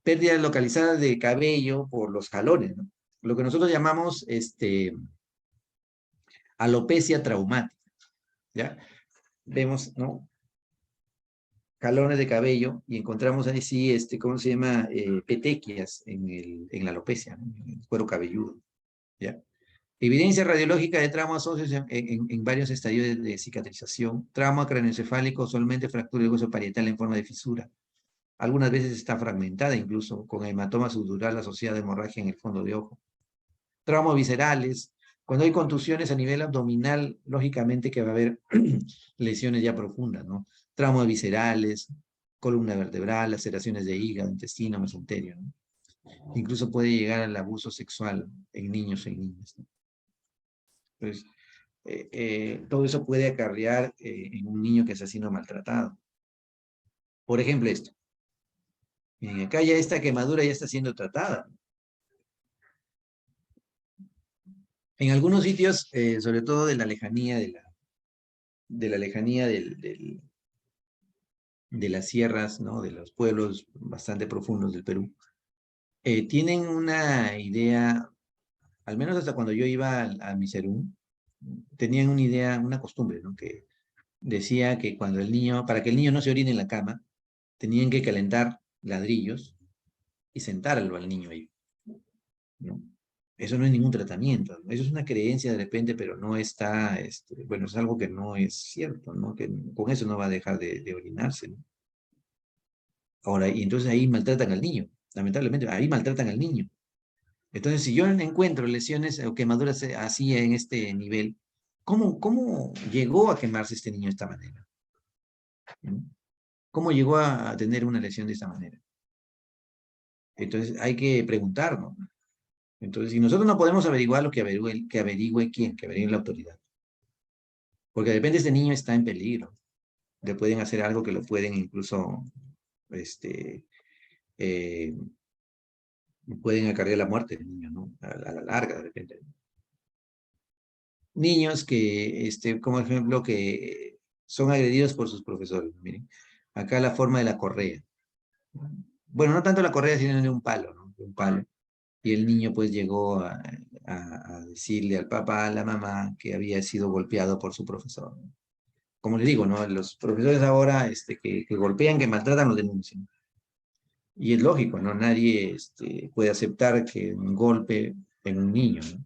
Pérdidas localizadas de cabello por los jalones, ¿no? Lo que nosotros llamamos alopecia traumática, ¿ya? Vemos, ¿no? Jalones de cabello y encontramos ahí sí, ¿cómo se llama? Petequias en la alopecia, ¿no? En el cuero cabelludo, ¿ya? Evidencia radiológica de traumas óseos en varios estadios de cicatrización. Trauma craneoencefálico, solamente fractura del hueso parietal en forma de fisura. Algunas veces está fragmentada incluso, con hematoma subdural asociada a hemorragia en el fondo de ojo. Traumas viscerales. Cuando hay contusiones a nivel abdominal, lógicamente que va a haber lesiones ya profundas, ¿no? Traumas viscerales, columna vertebral, laceraciones de hígado, intestino, mesenterio, ¿no? Incluso puede llegar al abuso sexual en niños e niñas, ¿no? Entonces, todo eso puede acarrear en un niño que está siendo maltratado. Por ejemplo, esto. Acá ya esta quemadura ya está siendo tratada. En algunos sitios, sobre todo de la lejanía de las sierras, ¿no? De los pueblos bastante profundos del Perú, tienen una idea, al menos hasta cuando yo iba a Miserú, tenían una idea, una costumbre, ¿no? Que decía que cuando para que el niño no se orine en la cama, tenían que calentar ladrillos y sentarlo al niño ahí, ¿no? Eso no es ningún tratamiento, ¿no? Eso es una creencia de repente, pero no está, bueno, es algo que no es cierto, ¿no? Que con eso no va a dejar de orinarse, ¿no? Ahora, y entonces ahí maltratan al niño, lamentablemente, ahí maltratan al niño. Entonces, si yo encuentro lesiones o quemaduras así en este nivel, ¿cómo llegó a quemarse este niño de esta manera? ¿No? ¿Cómo llegó a tener una lesión de esta manera? Entonces, hay que preguntarnos. Entonces, si nosotros no podemos averiguar lo que averigüe quién, que averigüe la autoridad. Porque de repente este niño está en peligro. Le pueden hacer algo que lo pueden incluso, este, eh, pueden acarrear la muerte del niño, ¿no? A la larga, de repente. Niños que, como ejemplo, que son agredidos por sus profesores. Miren, acá la forma de la correa. Bueno, no tanto la correa, sino de un palo, ¿no? De un palo. Y el niño pues llegó a decirle al papá, a la mamá, que había sido golpeado por su profesor, ¿no? Como le digo, ¿no? Los profesores ahora que golpean, que maltratan, los denuncian. Y es lógico, ¿no? Nadie puede aceptar que un golpe en un niño, ¿no?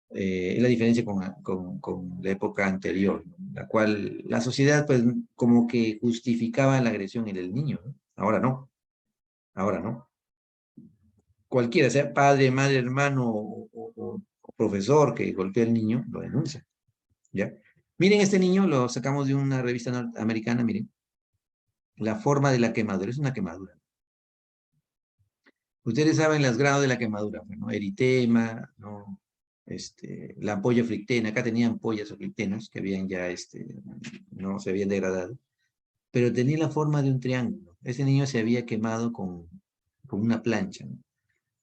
Es la diferencia con la época anterior, ¿no? La cual la sociedad pues como que justificaba la agresión en el niño, ¿no? Ahora no, ahora no. Cualquiera, sea padre, madre, hermano o profesor que golpea al niño, lo denuncia, ¿ya? Miren este niño, lo sacamos de una revista norteamericana, miren, la forma de la quemadura, es una quemadura. Ustedes saben los grados de la quemadura, pues, ¿no? Eritema, ¿no? La ampolla flictena, acá tenían ampollas o flictenas que habían ya, no se habían degradado, pero tenía la forma de un triángulo. Ese niño se había quemado con una plancha, ¿no?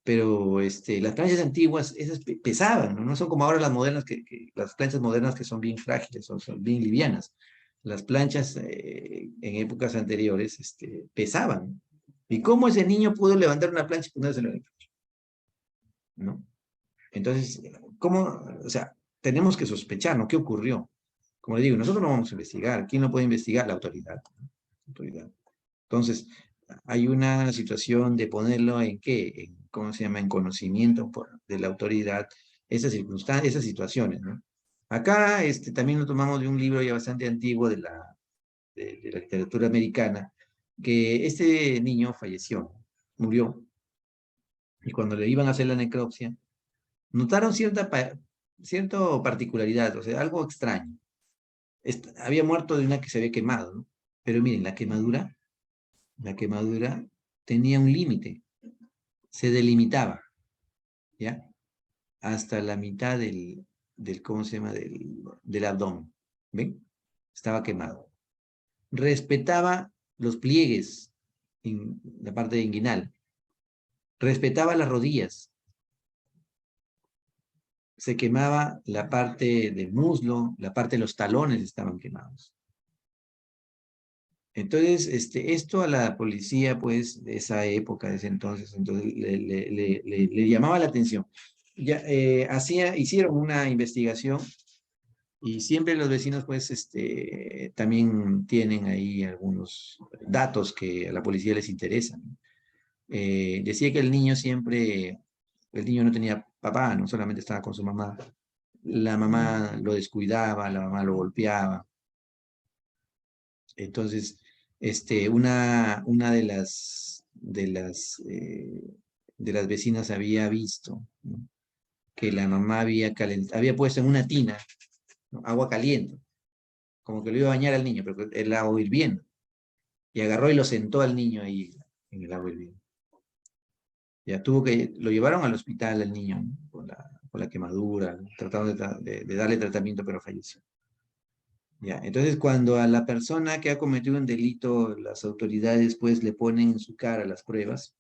Pero las planchas antiguas, esas pesaban, ¿no? No son como ahora las modernas, las planchas modernas que son bien frágiles, son bien livianas. Las planchas en épocas anteriores pesaban. ¿Y cómo ese niño pudo levantar una plancha y ponérsela en el pecho? ¿No? Entonces, ¿cómo? O sea, tenemos que sospechar, ¿no? ¿Qué ocurrió? Como le digo, nosotros no vamos a investigar. ¿Quién lo puede investigar? La autoridad, ¿no? La autoridad. Entonces, hay una situación de ponerlo en qué, ¿cómo se llama? En conocimiento de la autoridad, esas circunstancias, esas situaciones, ¿no? Acá también lo tomamos de un libro ya bastante antiguo de la literatura americana, que este niño falleció, murió, y cuando le iban a hacer la necropsia, notaron cierta particularidad, o sea, algo extraño. Había muerto de una que se había quemado, ¿no? Pero miren, la quemadura tenía un límite, se delimitaba, ¿ya? Hasta la mitad ¿cómo se llama? Del abdomen, ¿ven? Estaba quemado. Respetaba los pliegues, en la parte inguinal, respetaba las rodillas, se quemaba la parte del muslo, la parte de los talones estaban quemados. Entonces, esto a la policía, pues, de esa época, de ese entonces, le llamaba la atención. Ya, hicieron una investigación y siempre los vecinos, pues, también tienen ahí algunos datos que a la policía les interesan, ¿no? Decía que el niño no tenía papá, no solamente estaba con su mamá. La mamá lo descuidaba, la mamá lo golpeaba. Entonces, una de las vecinas había visto, ¿no? Que la mamá había puesto en una tina, ¿no? Agua caliente, como que lo iba a bañar al niño, pero el agua hirviendo. Y agarró y lo sentó al niño ahí en el agua hirviendo. Ya lo llevaron al hospital al niño, ¿no? Por la quemadura, ¿no? Trataron de darle tratamiento, pero falleció. Ya, entonces cuando a la persona que ha cometido un delito, las autoridades pues le ponen en su cara las pruebas,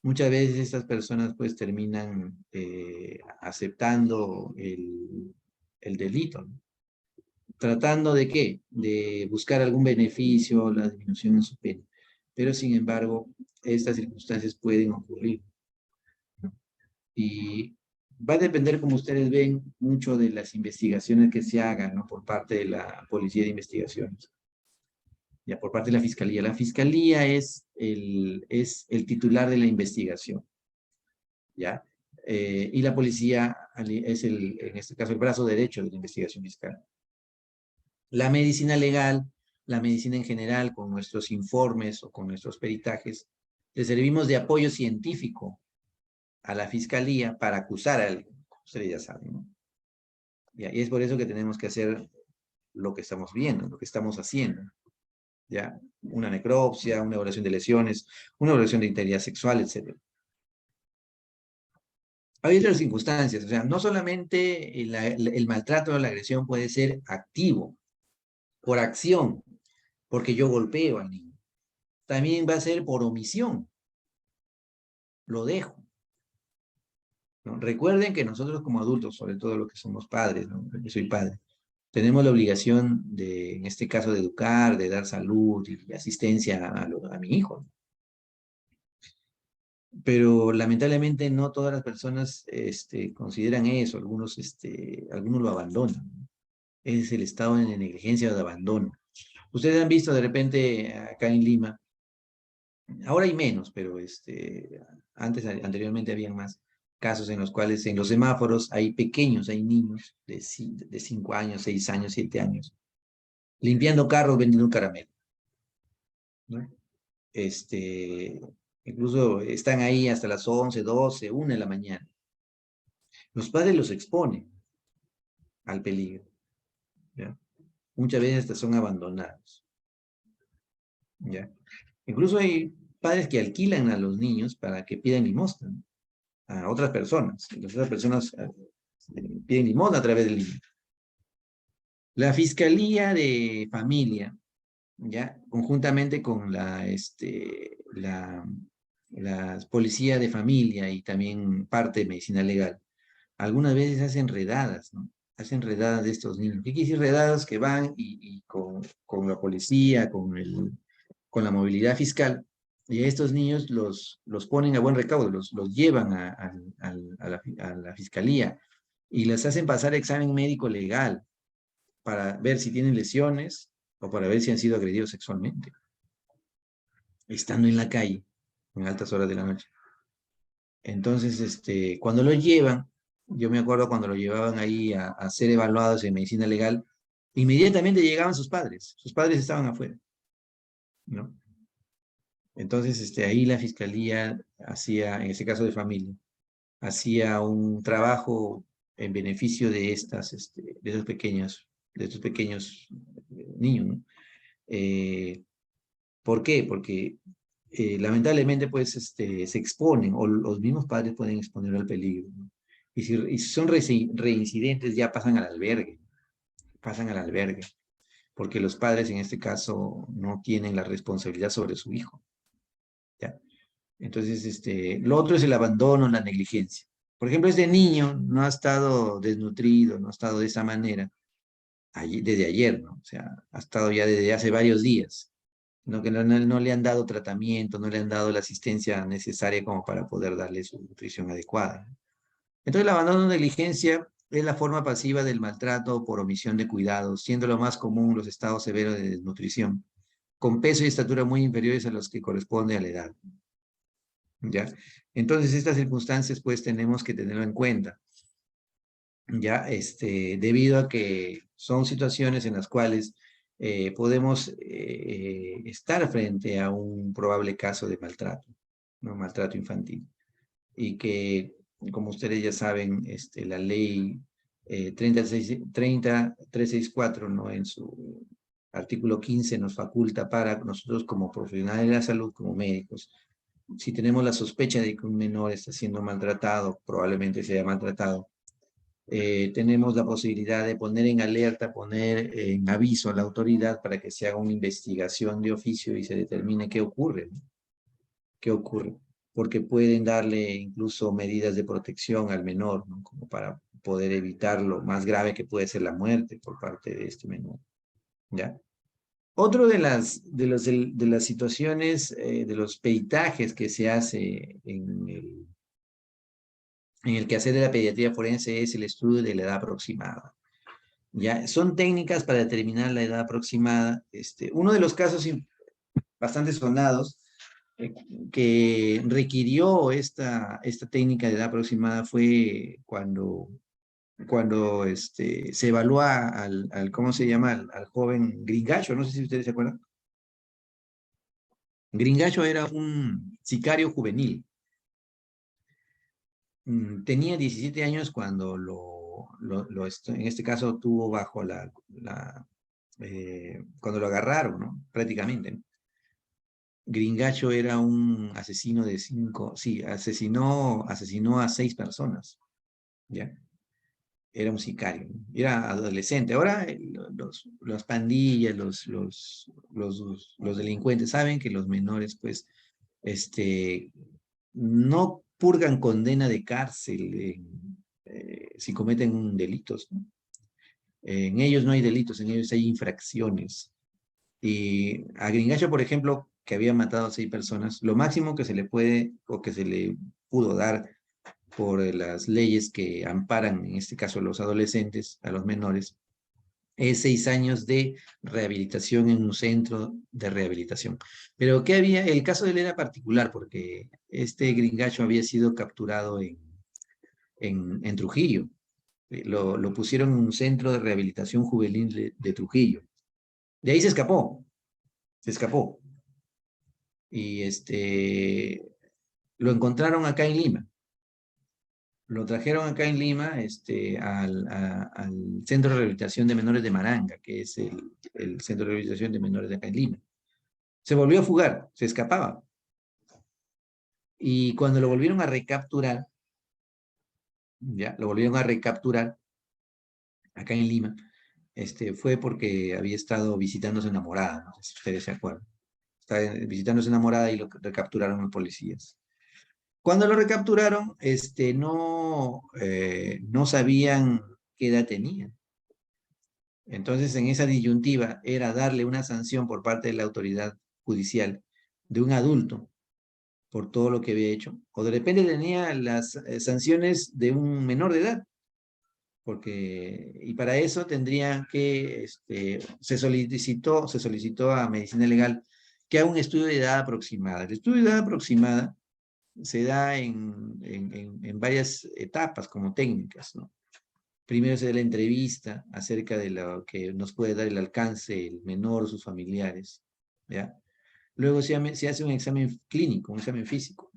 muchas veces estas personas pues terminan aceptando el delito, ¿no? Tratando de qué, de buscar algún beneficio, la disminución en su pena. Pero sin embargo, estas circunstancias pueden ocurrir, ¿no? Y va a depender, como ustedes ven, mucho de las investigaciones que se hagan, ¿no? Por parte de la Policía de Investigaciones, ya por parte de la Fiscalía. La Fiscalía es el titular de la investigación, ¿ya? y la policía es, en este caso, el brazo derecho de la investigación fiscal. La medicina legal, la medicina en general, con nuestros informes o con nuestros peritajes, le servimos de apoyo científico a la fiscalía para acusar a alguien, como ustedes ya saben, ¿no? Y es por eso que tenemos que hacer lo que estamos viendo, lo que estamos haciendo. ¿Ya? Una necropsia, una evaluación de lesiones, una evaluación de integridad sexual, etc. Hay otras circunstancias, o sea, no solamente el maltrato o la agresión puede ser activo, por acción, porque yo golpeo al niño. También va a ser por omisión, lo dejo, ¿no? Recuerden que nosotros como adultos, sobre todo los que somos padres, ¿no? Yo soy padre, tenemos la obligación de, en este caso, de educar, de dar salud y asistencia a mi hijo. Pero lamentablemente no todas las personas consideran eso, algunos lo abandonan. Es el estado de negligencia o de abandono. Ustedes han visto de repente acá en Lima, ahora hay menos, pero anteriormente habían más casos en los cuales en los semáforos hay pequeños, hay niños de 5 años, 6 años, 7 años, limpiando carros, vendiendo un caramelo, ¿no? Incluso están ahí hasta las 11, 12, 1 de la mañana. Los padres los exponen al peligro, ¿ya? Muchas veces hasta son abandonados, ¿ya? Incluso hay padres que alquilan a los niños para que pidan limosna, ¿no? A otras personas. Y las otras personas piden limosna a través del niño. La Fiscalía de Familia, ¿ya? Conjuntamente con la Policía de Familia y también parte de Medicina Legal, algunas veces hacen redadas, ¿no? Hacen redadas de estos niños. ¿Qué quiere decir redadas? Que van y con la policía, con la movilidad fiscal, y a estos niños los ponen a buen recaudo, los llevan a la fiscalía y les hacen pasar examen médico legal para ver si tienen lesiones o para ver si han sido agredidos sexualmente, estando en la calle en altas horas de la noche. Entonces, cuando lo llevan, yo me acuerdo cuando lo llevaban ahí a ser evaluados en medicina legal, inmediatamente llegaban sus padres estaban afuera, ¿no? Entonces, ahí la fiscalía hacía, en este caso de familia, hacía un trabajo en beneficio de de estos pequeños niños, ¿no? ¿Por qué? Porque lamentablemente pues se exponen o los mismos padres pueden exponer al peligro, ¿no? Y si son reincidentes ya pasan al albergue, porque los padres en este caso no tienen la responsabilidad sobre su hijo, ¿ya? Entonces, lo otro es el abandono, la negligencia. Por ejemplo, este niño no ha estado desnutrido, no ha estado de esa manera desde ayer, ¿no? O sea, ha estado ya desde hace varios días, ¿no? Que no le han dado tratamiento, no le han dado la asistencia necesaria como para poder darle su nutrición adecuada. Entonces, el abandono o negligencia es la forma pasiva del maltrato por omisión de cuidados, siendo lo más común los estados severos de desnutrición, con peso y estatura muy inferiores a los que corresponde a la edad, ¿ya? Entonces, estas circunstancias, pues, tenemos que tenerlo en cuenta, ¿ya? Debido a que son situaciones en las cuales podemos estar frente a un probable caso de maltrato, ¿no? Maltrato infantil. Y que, como ustedes ya saben, la ley 30364, ¿no? En su artículo 15 nos faculta para nosotros como profesionales de la salud, como médicos, si tenemos la sospecha de que un menor está siendo maltratado, probablemente sea maltratado, tenemos la posibilidad de poner en alerta, poner en aviso a la autoridad para que se haga una investigación de oficio y se determine qué ocurre, ¿no? ¿Qué ocurre? Porque pueden darle incluso medidas de protección al menor, ¿no? Como para poder evitar lo más grave que puede ser la muerte por parte de este menor, ¿ya? Otro de las situaciones, de los peritajes que se hace en el quehacer de la pediatría forense es el estudio de la edad aproximada. ¿Ya? Son técnicas para determinar la edad aproximada. Uno de los casos bastante sonados que requirió esta técnica de edad aproximada fue cuando se evalúa ¿cómo se llama? Al joven Gringacho, no sé si ustedes se acuerdan. Gringacho era un sicario juvenil. Tenía 17 años cuando en este caso tuvo bajo cuando lo agarraron, ¿no? Prácticamente, ¿no? Gringacho era un asesino de 5, sí, asesinó a 6 personas, ¿ya? Era un sicario, ¿no? Era adolescente. Ahora las pandillas, los delincuentes saben que los menores, pues, no purgan condena de cárcel si cometen delitos, ¿no? En ellos no hay delitos, en ellos hay infracciones. Y a Gringacho, por ejemplo, que había matado a 6 personas, lo máximo que se le puede o que se le pudo dar por las leyes que amparan, en este caso a los adolescentes, a los menores, es 6 años de rehabilitación en un centro de rehabilitación. Pero ¿qué había? El caso de él era particular porque este Gringacho había sido capturado en Trujillo. Lo pusieron en un centro de rehabilitación juvenil de Trujillo. De ahí se escapó. Se escapó. Y lo encontraron acá en Lima. Lo trajeron acá en Lima al Centro de Rehabilitación de Menores de Maranga, que es el Centro de Rehabilitación de Menores de acá en Lima. Se volvió a fugar, se escapaba. Y cuando lo volvieron a recapturar, ya, lo volvieron a recapturar acá en Lima, fue porque había estado visitando a su enamorada, no sé si ustedes se acuerdan. Estaba visitando a su enamorada y lo recapturaron los policías. Cuando lo recapturaron, no sabían qué edad tenía. Entonces, en esa disyuntiva era darle una sanción por parte de la autoridad judicial de un adulto por todo lo que había hecho, o de repente tenía las sanciones de un menor de edad, y para eso tendrían que, se solicitó a Medicina Legal que haga un estudio de edad aproximada. El estudio de edad aproximada se da en varias etapas como técnicas, ¿no? Primero se da la entrevista acerca de lo que nos puede dar el alcance, el menor, sus familiares, ¿ya? Luego se hace un examen clínico, un examen físico.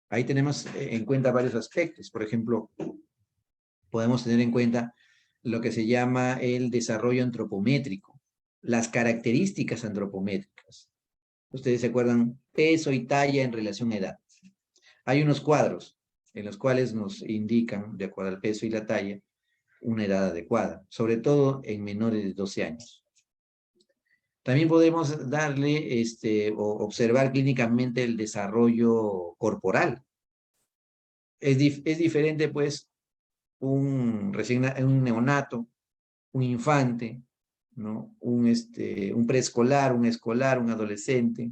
Ahí tenemos en cuenta varios aspectos. Por ejemplo, podemos tener en cuenta lo que se llama el desarrollo antropométrico, las características antropométricas. Ustedes se acuerdan, peso y talla en relación a edad. Hay unos cuadros en los cuales nos indican, de acuerdo al peso y la talla, una edad adecuada, sobre todo en menores de 12 años. También podemos darle o observar clínicamente el desarrollo corporal. Es diferente, pues, un neonato, un infante, ¿no? Un preescolar, un escolar, un adolescente,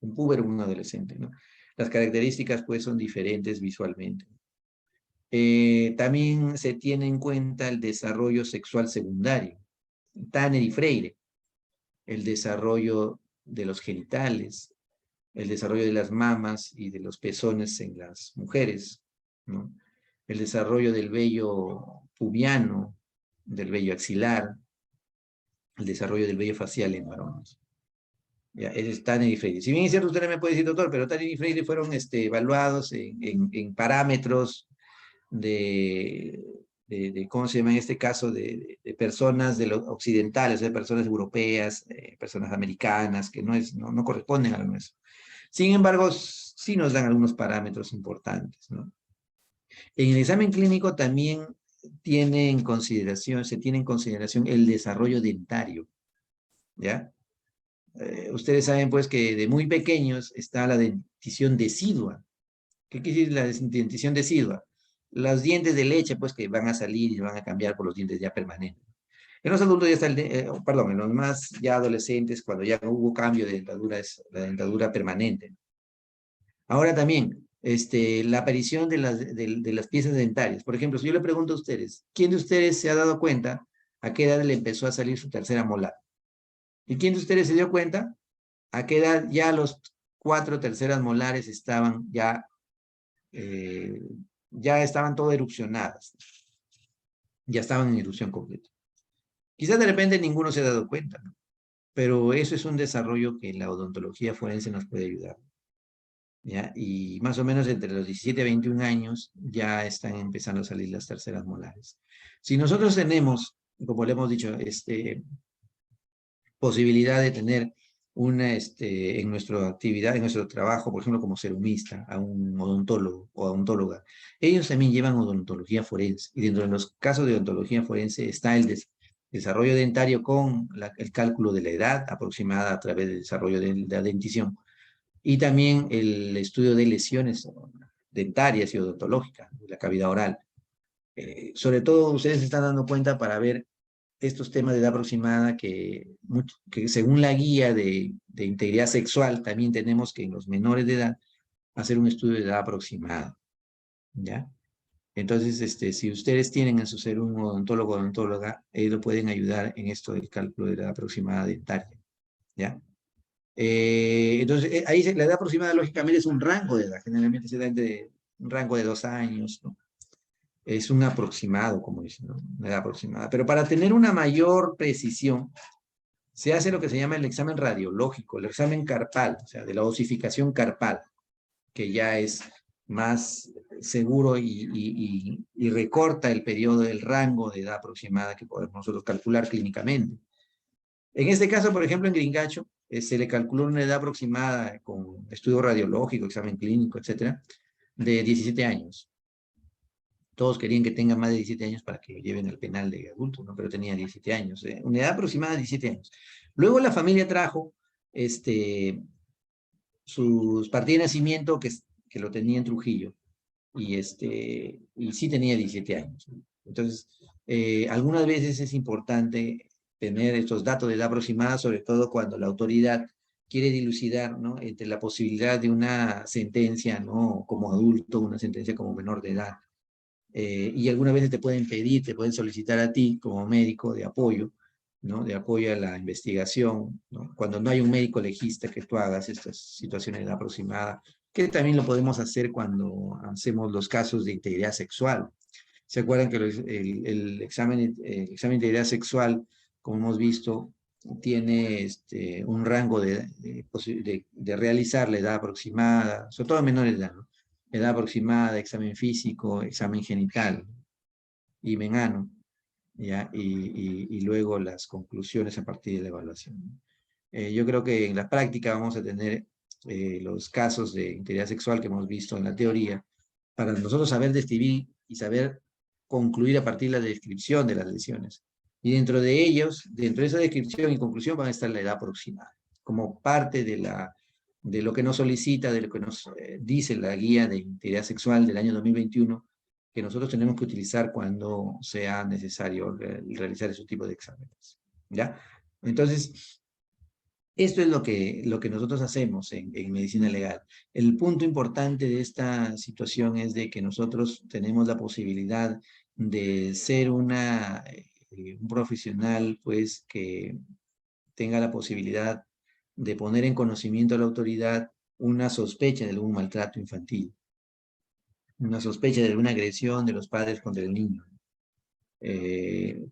un púber, un adolescente, ¿no? Las características, pues, son diferentes visualmente. También se tiene en cuenta el desarrollo sexual secundario, Tanner y Freire, el desarrollo de los genitales, el desarrollo de las mamas y de los pezones en las mujeres, ¿no? El desarrollo del vello pubiano, del vello axilar, el desarrollo del vello facial en varones. Ya, ese es Tanner y Freire. Si bien es cierto, usted no me puede decir, doctor, pero Tanner y Freire fueron evaluados en parámetros ¿cómo se llama en este caso? De personas de los occidentales, de personas europeas, personas americanas, que no corresponden a lo nuestro. Sin embargo, sí nos dan algunos parámetros importantes, ¿no? En el examen clínico también se tiene en consideración el desarrollo dentario, ¿ya? Ustedes saben, pues, que de muy pequeños está la dentición decidua. ¿Qué quiere decir la dentición decidua? Los dientes de leche, pues, que van a salir y van a cambiar por los dientes ya permanentes. En los adultos ya está perdón, en los más ya adolescentes, cuando ya no hubo cambio de dentadura, es la dentadura permanente. Ahora también, la aparición de las piezas dentarias. Por ejemplo, si yo le pregunto a ustedes, ¿quién de ustedes se ha dado cuenta a qué edad le empezó a salir su tercera molar? ¿Y quién de ustedes se dio cuenta a qué edad ya a los 4 terceras molares estaban ya estaban todas erupcionadas, ya estaban en erupción completa. Quizás de repente ninguno se ha dado cuenta, ¿no? Pero eso es un desarrollo que la odontología forense nos puede ayudar, ¿ya? Y más o menos entre los 17 a 21 años ya están empezando a salir las terceras molares. Si nosotros tenemos, como le hemos dicho, posibilidad de tener en nuestra actividad, en nuestro trabajo, por ejemplo, como serumista, a un odontólogo o odontóloga, ellos también llevan odontología forense. Y dentro de los casos de odontología forense está el desarrollo dentario con el cálculo de la edad aproximada a través del desarrollo de la dentición. Y también el estudio de lesiones dentarias y odontológicas, de la cavidad oral. Sobre todo, ustedes se están dando cuenta para ver estos temas de edad aproximada que según la guía de integridad sexual, también tenemos que en los menores de edad hacer un estudio de edad aproximada, ¿ya? Entonces, si ustedes tienen en su ser un odontólogo o odontóloga, ellos lo pueden ayudar en esto del cálculo de la edad aproximada dentaria, ¿ya? Entonces, ahí la edad aproximada, lógicamente, es un rango de edad. Generalmente se da entre un rango de 2 años, ¿no? Es un aproximado, como dicen, ¿no? Una edad aproximada. Pero para tener una mayor precisión, se hace lo que se llama el examen radiológico, el examen carpal, o sea, de la osificación carpal, que ya es más seguro y recorta el periodo del rango de edad aproximada que podemos nosotros calcular clínicamente. En este caso, por ejemplo, en Gringacho, se le calculó una edad aproximada con estudio radiológico, examen clínico, etcétera, de 17 años. Todos querían que tenga más de 17 años para que lo lleven al penal de adultos, ¿no? Pero tenía 17 años, una edad aproximada de 17 años. Luego la familia trajo sus partidas de nacimiento que lo tenía en Trujillo y sí tenía 17 años. Entonces, algunas veces es importante tener estos datos de edad aproximada, sobre todo cuando la autoridad quiere dilucidar, ¿no? Entre la posibilidad de una sentencia, ¿no? Como adulto, una sentencia como menor de edad. Y algunas veces te pueden pedir, te pueden solicitar a ti como médico de apoyo, ¿no? De apoyo a la investigación, ¿no? Cuando no hay un médico legista que tú hagas estas situaciones de edad aproximada, que también lo podemos hacer cuando hacemos los casos de integridad sexual. ¿Se acuerdan que el examen de integridad sexual, como hemos visto, tiene un rango de realizar la edad aproximada, sobre todo en menores de edad, ¿no? Edad aproximada, examen físico, examen genital y mengano, ¿ya? Y luego las conclusiones a partir de la evaluación. Yo creo que en la práctica vamos a tener los casos de integridad sexual que hemos visto en la teoría, para nosotros saber describir y saber concluir a partir de la descripción de las lesiones. Y dentro de ellos, dentro de esa descripción y conclusión, van a estar la edad aproximada, como parte de lo que nos solicita, de lo que nos dice la guía de integridad sexual del año 2021, que nosotros tenemos que utilizar cuando sea necesario realizar ese tipo de exámenes, ¿ya? Entonces, esto es lo que nosotros hacemos en medicina legal. El punto importante de esta situación es de que nosotros tenemos la posibilidad de ser un profesional, pues, que tenga la posibilidad de poner en conocimiento a la autoridad una sospecha de algún maltrato infantil, una sospecha de alguna agresión de los padres contra el niño,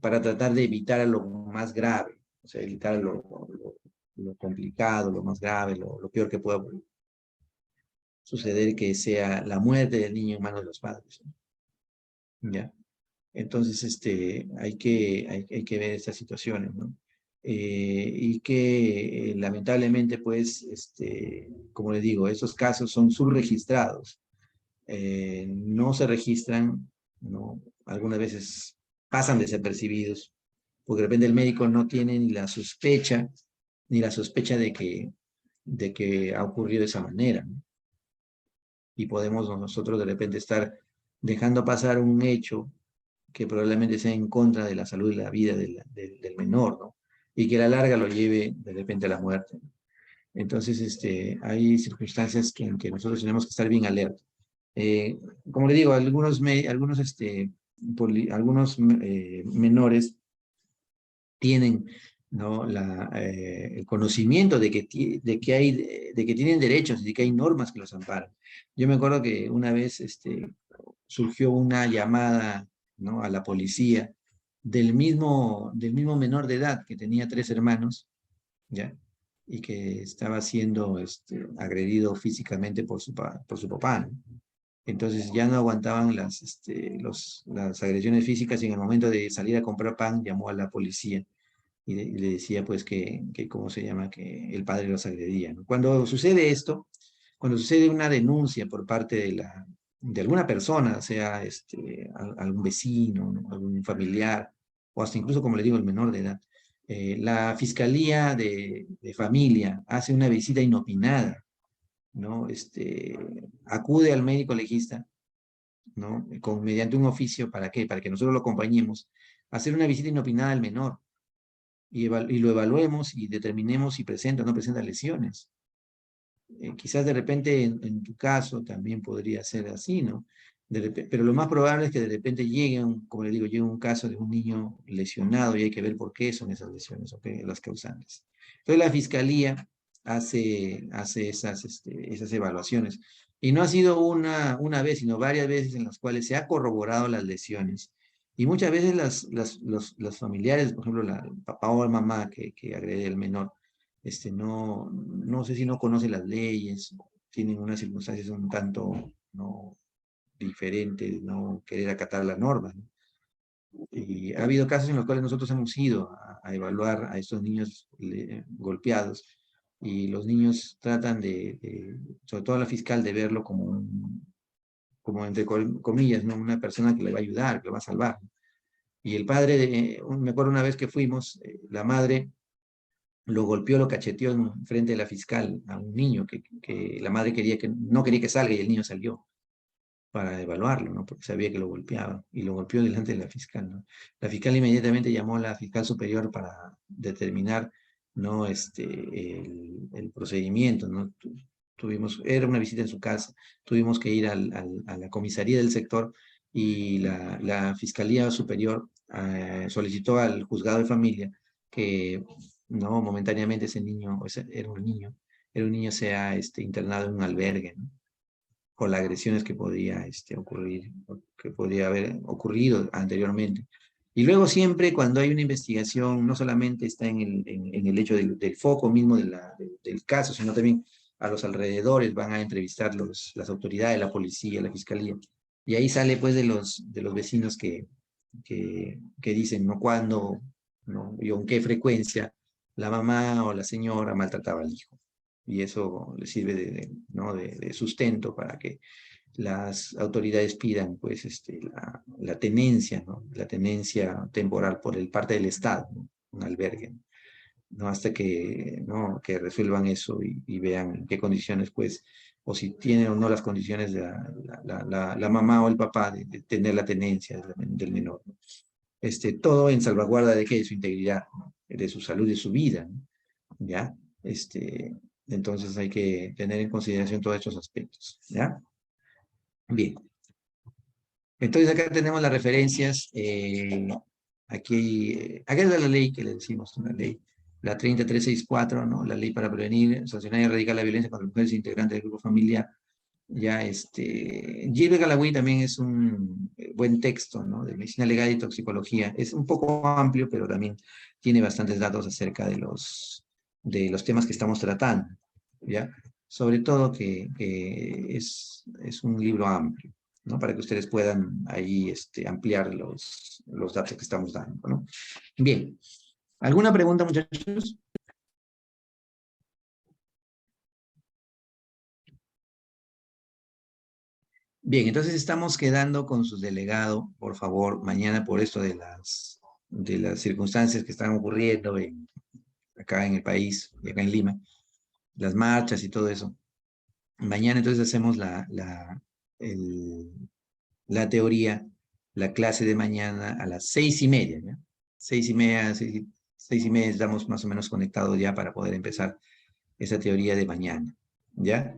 para tratar de evitar lo más grave, o sea, evitar lo complicado, lo más grave, lo peor que pueda suceder, que sea la muerte del niño en manos de los padres, ¿no? ¿Ya? Entonces, hay que ver estas situaciones, ¿no? Y que lamentablemente, pues, como les digo, estos casos son subregistrados. No se registran, ¿no? Algunas veces pasan desapercibidos, porque de repente el médico no tiene ni la sospecha de que ha ocurrido de esa manera, ¿no? Y podemos nosotros de repente estar dejando pasar un hecho que probablemente sea en contra de la salud y la vida del menor, ¿no? Y que a la larga lo lleve de repente a la muerte, ¿no? Entonces, hay circunstancias en que nosotros tenemos que estar bien alerta. Como le digo, algunos menores tienen ¿no? El conocimiento de que tienen derechos y de que hay normas que los amparan. Yo me acuerdo que una vez surgió una llamada, ¿no?, a la policía del mismo menor de edad que tenía 3 hermanos, ¿ya? Y que estaba siendo agredido físicamente por su papá, ¿no? Entonces ya no aguantaban las agresiones físicas y en el momento de salir a comprar pan llamó a la policía y le decía pues ¿cómo se llama? Que el padre los agredía, ¿no? Cuando sucede esto, cuando sucede una denuncia por parte de alguna persona, sea algún vecino, ¿no?, algún familiar, o hasta incluso, como le digo, el menor de edad, la Fiscalía de Familia hace una visita inopinada, ¿no? Acude al médico legista, ¿no? Mediante un oficio, ¿para qué? Para que nosotros lo acompañemos, hacer una visita inopinada al menor y lo evaluemos y determinemos si presenta o no presenta lesiones. Quizás de repente en tu caso también podría ser así, ¿no? Pero lo más probable es que de repente como le digo, llegue un caso de un niño lesionado y hay que ver por qué son esas lesiones, ¿ok? Las causantes. Entonces la fiscalía hace esas evaluaciones. Y no ha sido una vez, sino varias veces en las cuales se ha corroborado las lesiones. Y muchas veces los familiares, por ejemplo, el papá o la mamá que agrede al menor, no sé si no conoce las leyes, tienen unas circunstancias un tanto no diferentes, de no querer acatar las normas, ¿no? Y ha habido casos en los cuales nosotros hemos ido a evaluar a estos niños golpeados y los niños tratan sobre todo la fiscal, de verlo como entre comillas, ¿no?, una persona que le va a ayudar, que le va a salvar. Y el padre, me acuerdo una vez que fuimos, la madre lo golpeó, lo cacheteó en frente de la fiscal a un niño que la madre no quería que salga y el niño salió para evaluarlo, ¿no? Porque sabía que lo golpeaba y lo golpeó delante de la fiscal, ¿no? La fiscal inmediatamente llamó a la fiscal superior para determinar, ¿no?, el procedimiento, ¿no? Era una visita en su casa, tuvimos que ir a la comisaría del sector y la fiscalía superior solicitó al juzgado de familia que, no, momentáneamente era un niño sea internado en un albergue, ¿no?, por las agresiones que podía ocurrir, que podría haber ocurrido anteriormente. Y luego siempre cuando hay una investigación, no solamente está en el hecho del foco mismo del caso, sino también a los alrededores, van a entrevistar las autoridades, la policía, la fiscalía. Y ahí sale pues de los vecinos que dicen, ¿no?, cuándo, ¿no?, y con qué frecuencia la mamá o la señora maltrataba al hijo. Y eso le sirve ¿no?, de sustento para que las autoridades pidan pues la tenencia, ¿no?, la tenencia temporal por el parte del Estado, ¿no?, un albergue, ¿no?, hasta ¿no?, que resuelvan eso y vean en qué condiciones pues, o si tienen o no las condiciones de la mamá o el papá de tener la tenencia del menor, ¿no? Todo en salvaguarda de qué, de su integridad, ¿no?, de su salud, de su vida, ¿no? ¿Ya? Entonces hay que tener en consideración todos estos aspectos, ¿ya? Bien. Entonces acá tenemos las referencias. Acá es la ley que le decimos, una ley, la 30364, ¿no? La ley para prevenir, sancionar y erradicar la violencia contra mujeres integrantes del grupo familiar. Ya, Gilbert Gallagher también es un buen texto, ¿no?, de medicina legal y toxicología. Es un poco amplio, pero también tiene bastantes datos acerca de los temas que estamos tratando, ¿ya? Sobre todo que es un libro amplio, ¿no?, para que ustedes puedan ahí ampliar los datos que estamos dando, ¿no? Bien. ¿Alguna pregunta, muchachos? Bien, entonces estamos quedando con su delegado, por favor, mañana por esto de las circunstancias que están ocurriendo acá en el país, y acá en Lima, las marchas y todo eso. Mañana entonces hacemos el- la teoría, la clase de mañana a las 6:30, ¿ya? 6:30, 6:30 estamos más o menos conectados ya para poder empezar esa teoría de mañana, ¿ya?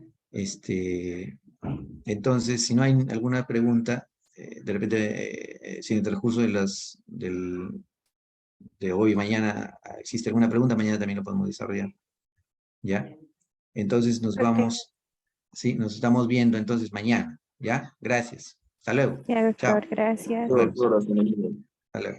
Entonces, si no hay alguna pregunta, de repente, sin el transcurso de hoy, mañana, existe alguna pregunta, mañana también lo podemos desarrollar. ¿Ya? Entonces nos Ok. vamos, sí, nos estamos viendo entonces mañana. ¿Ya? Gracias. Hasta luego. Ya, Chao. doctor, gracias. Nos vemos. Hasta luego.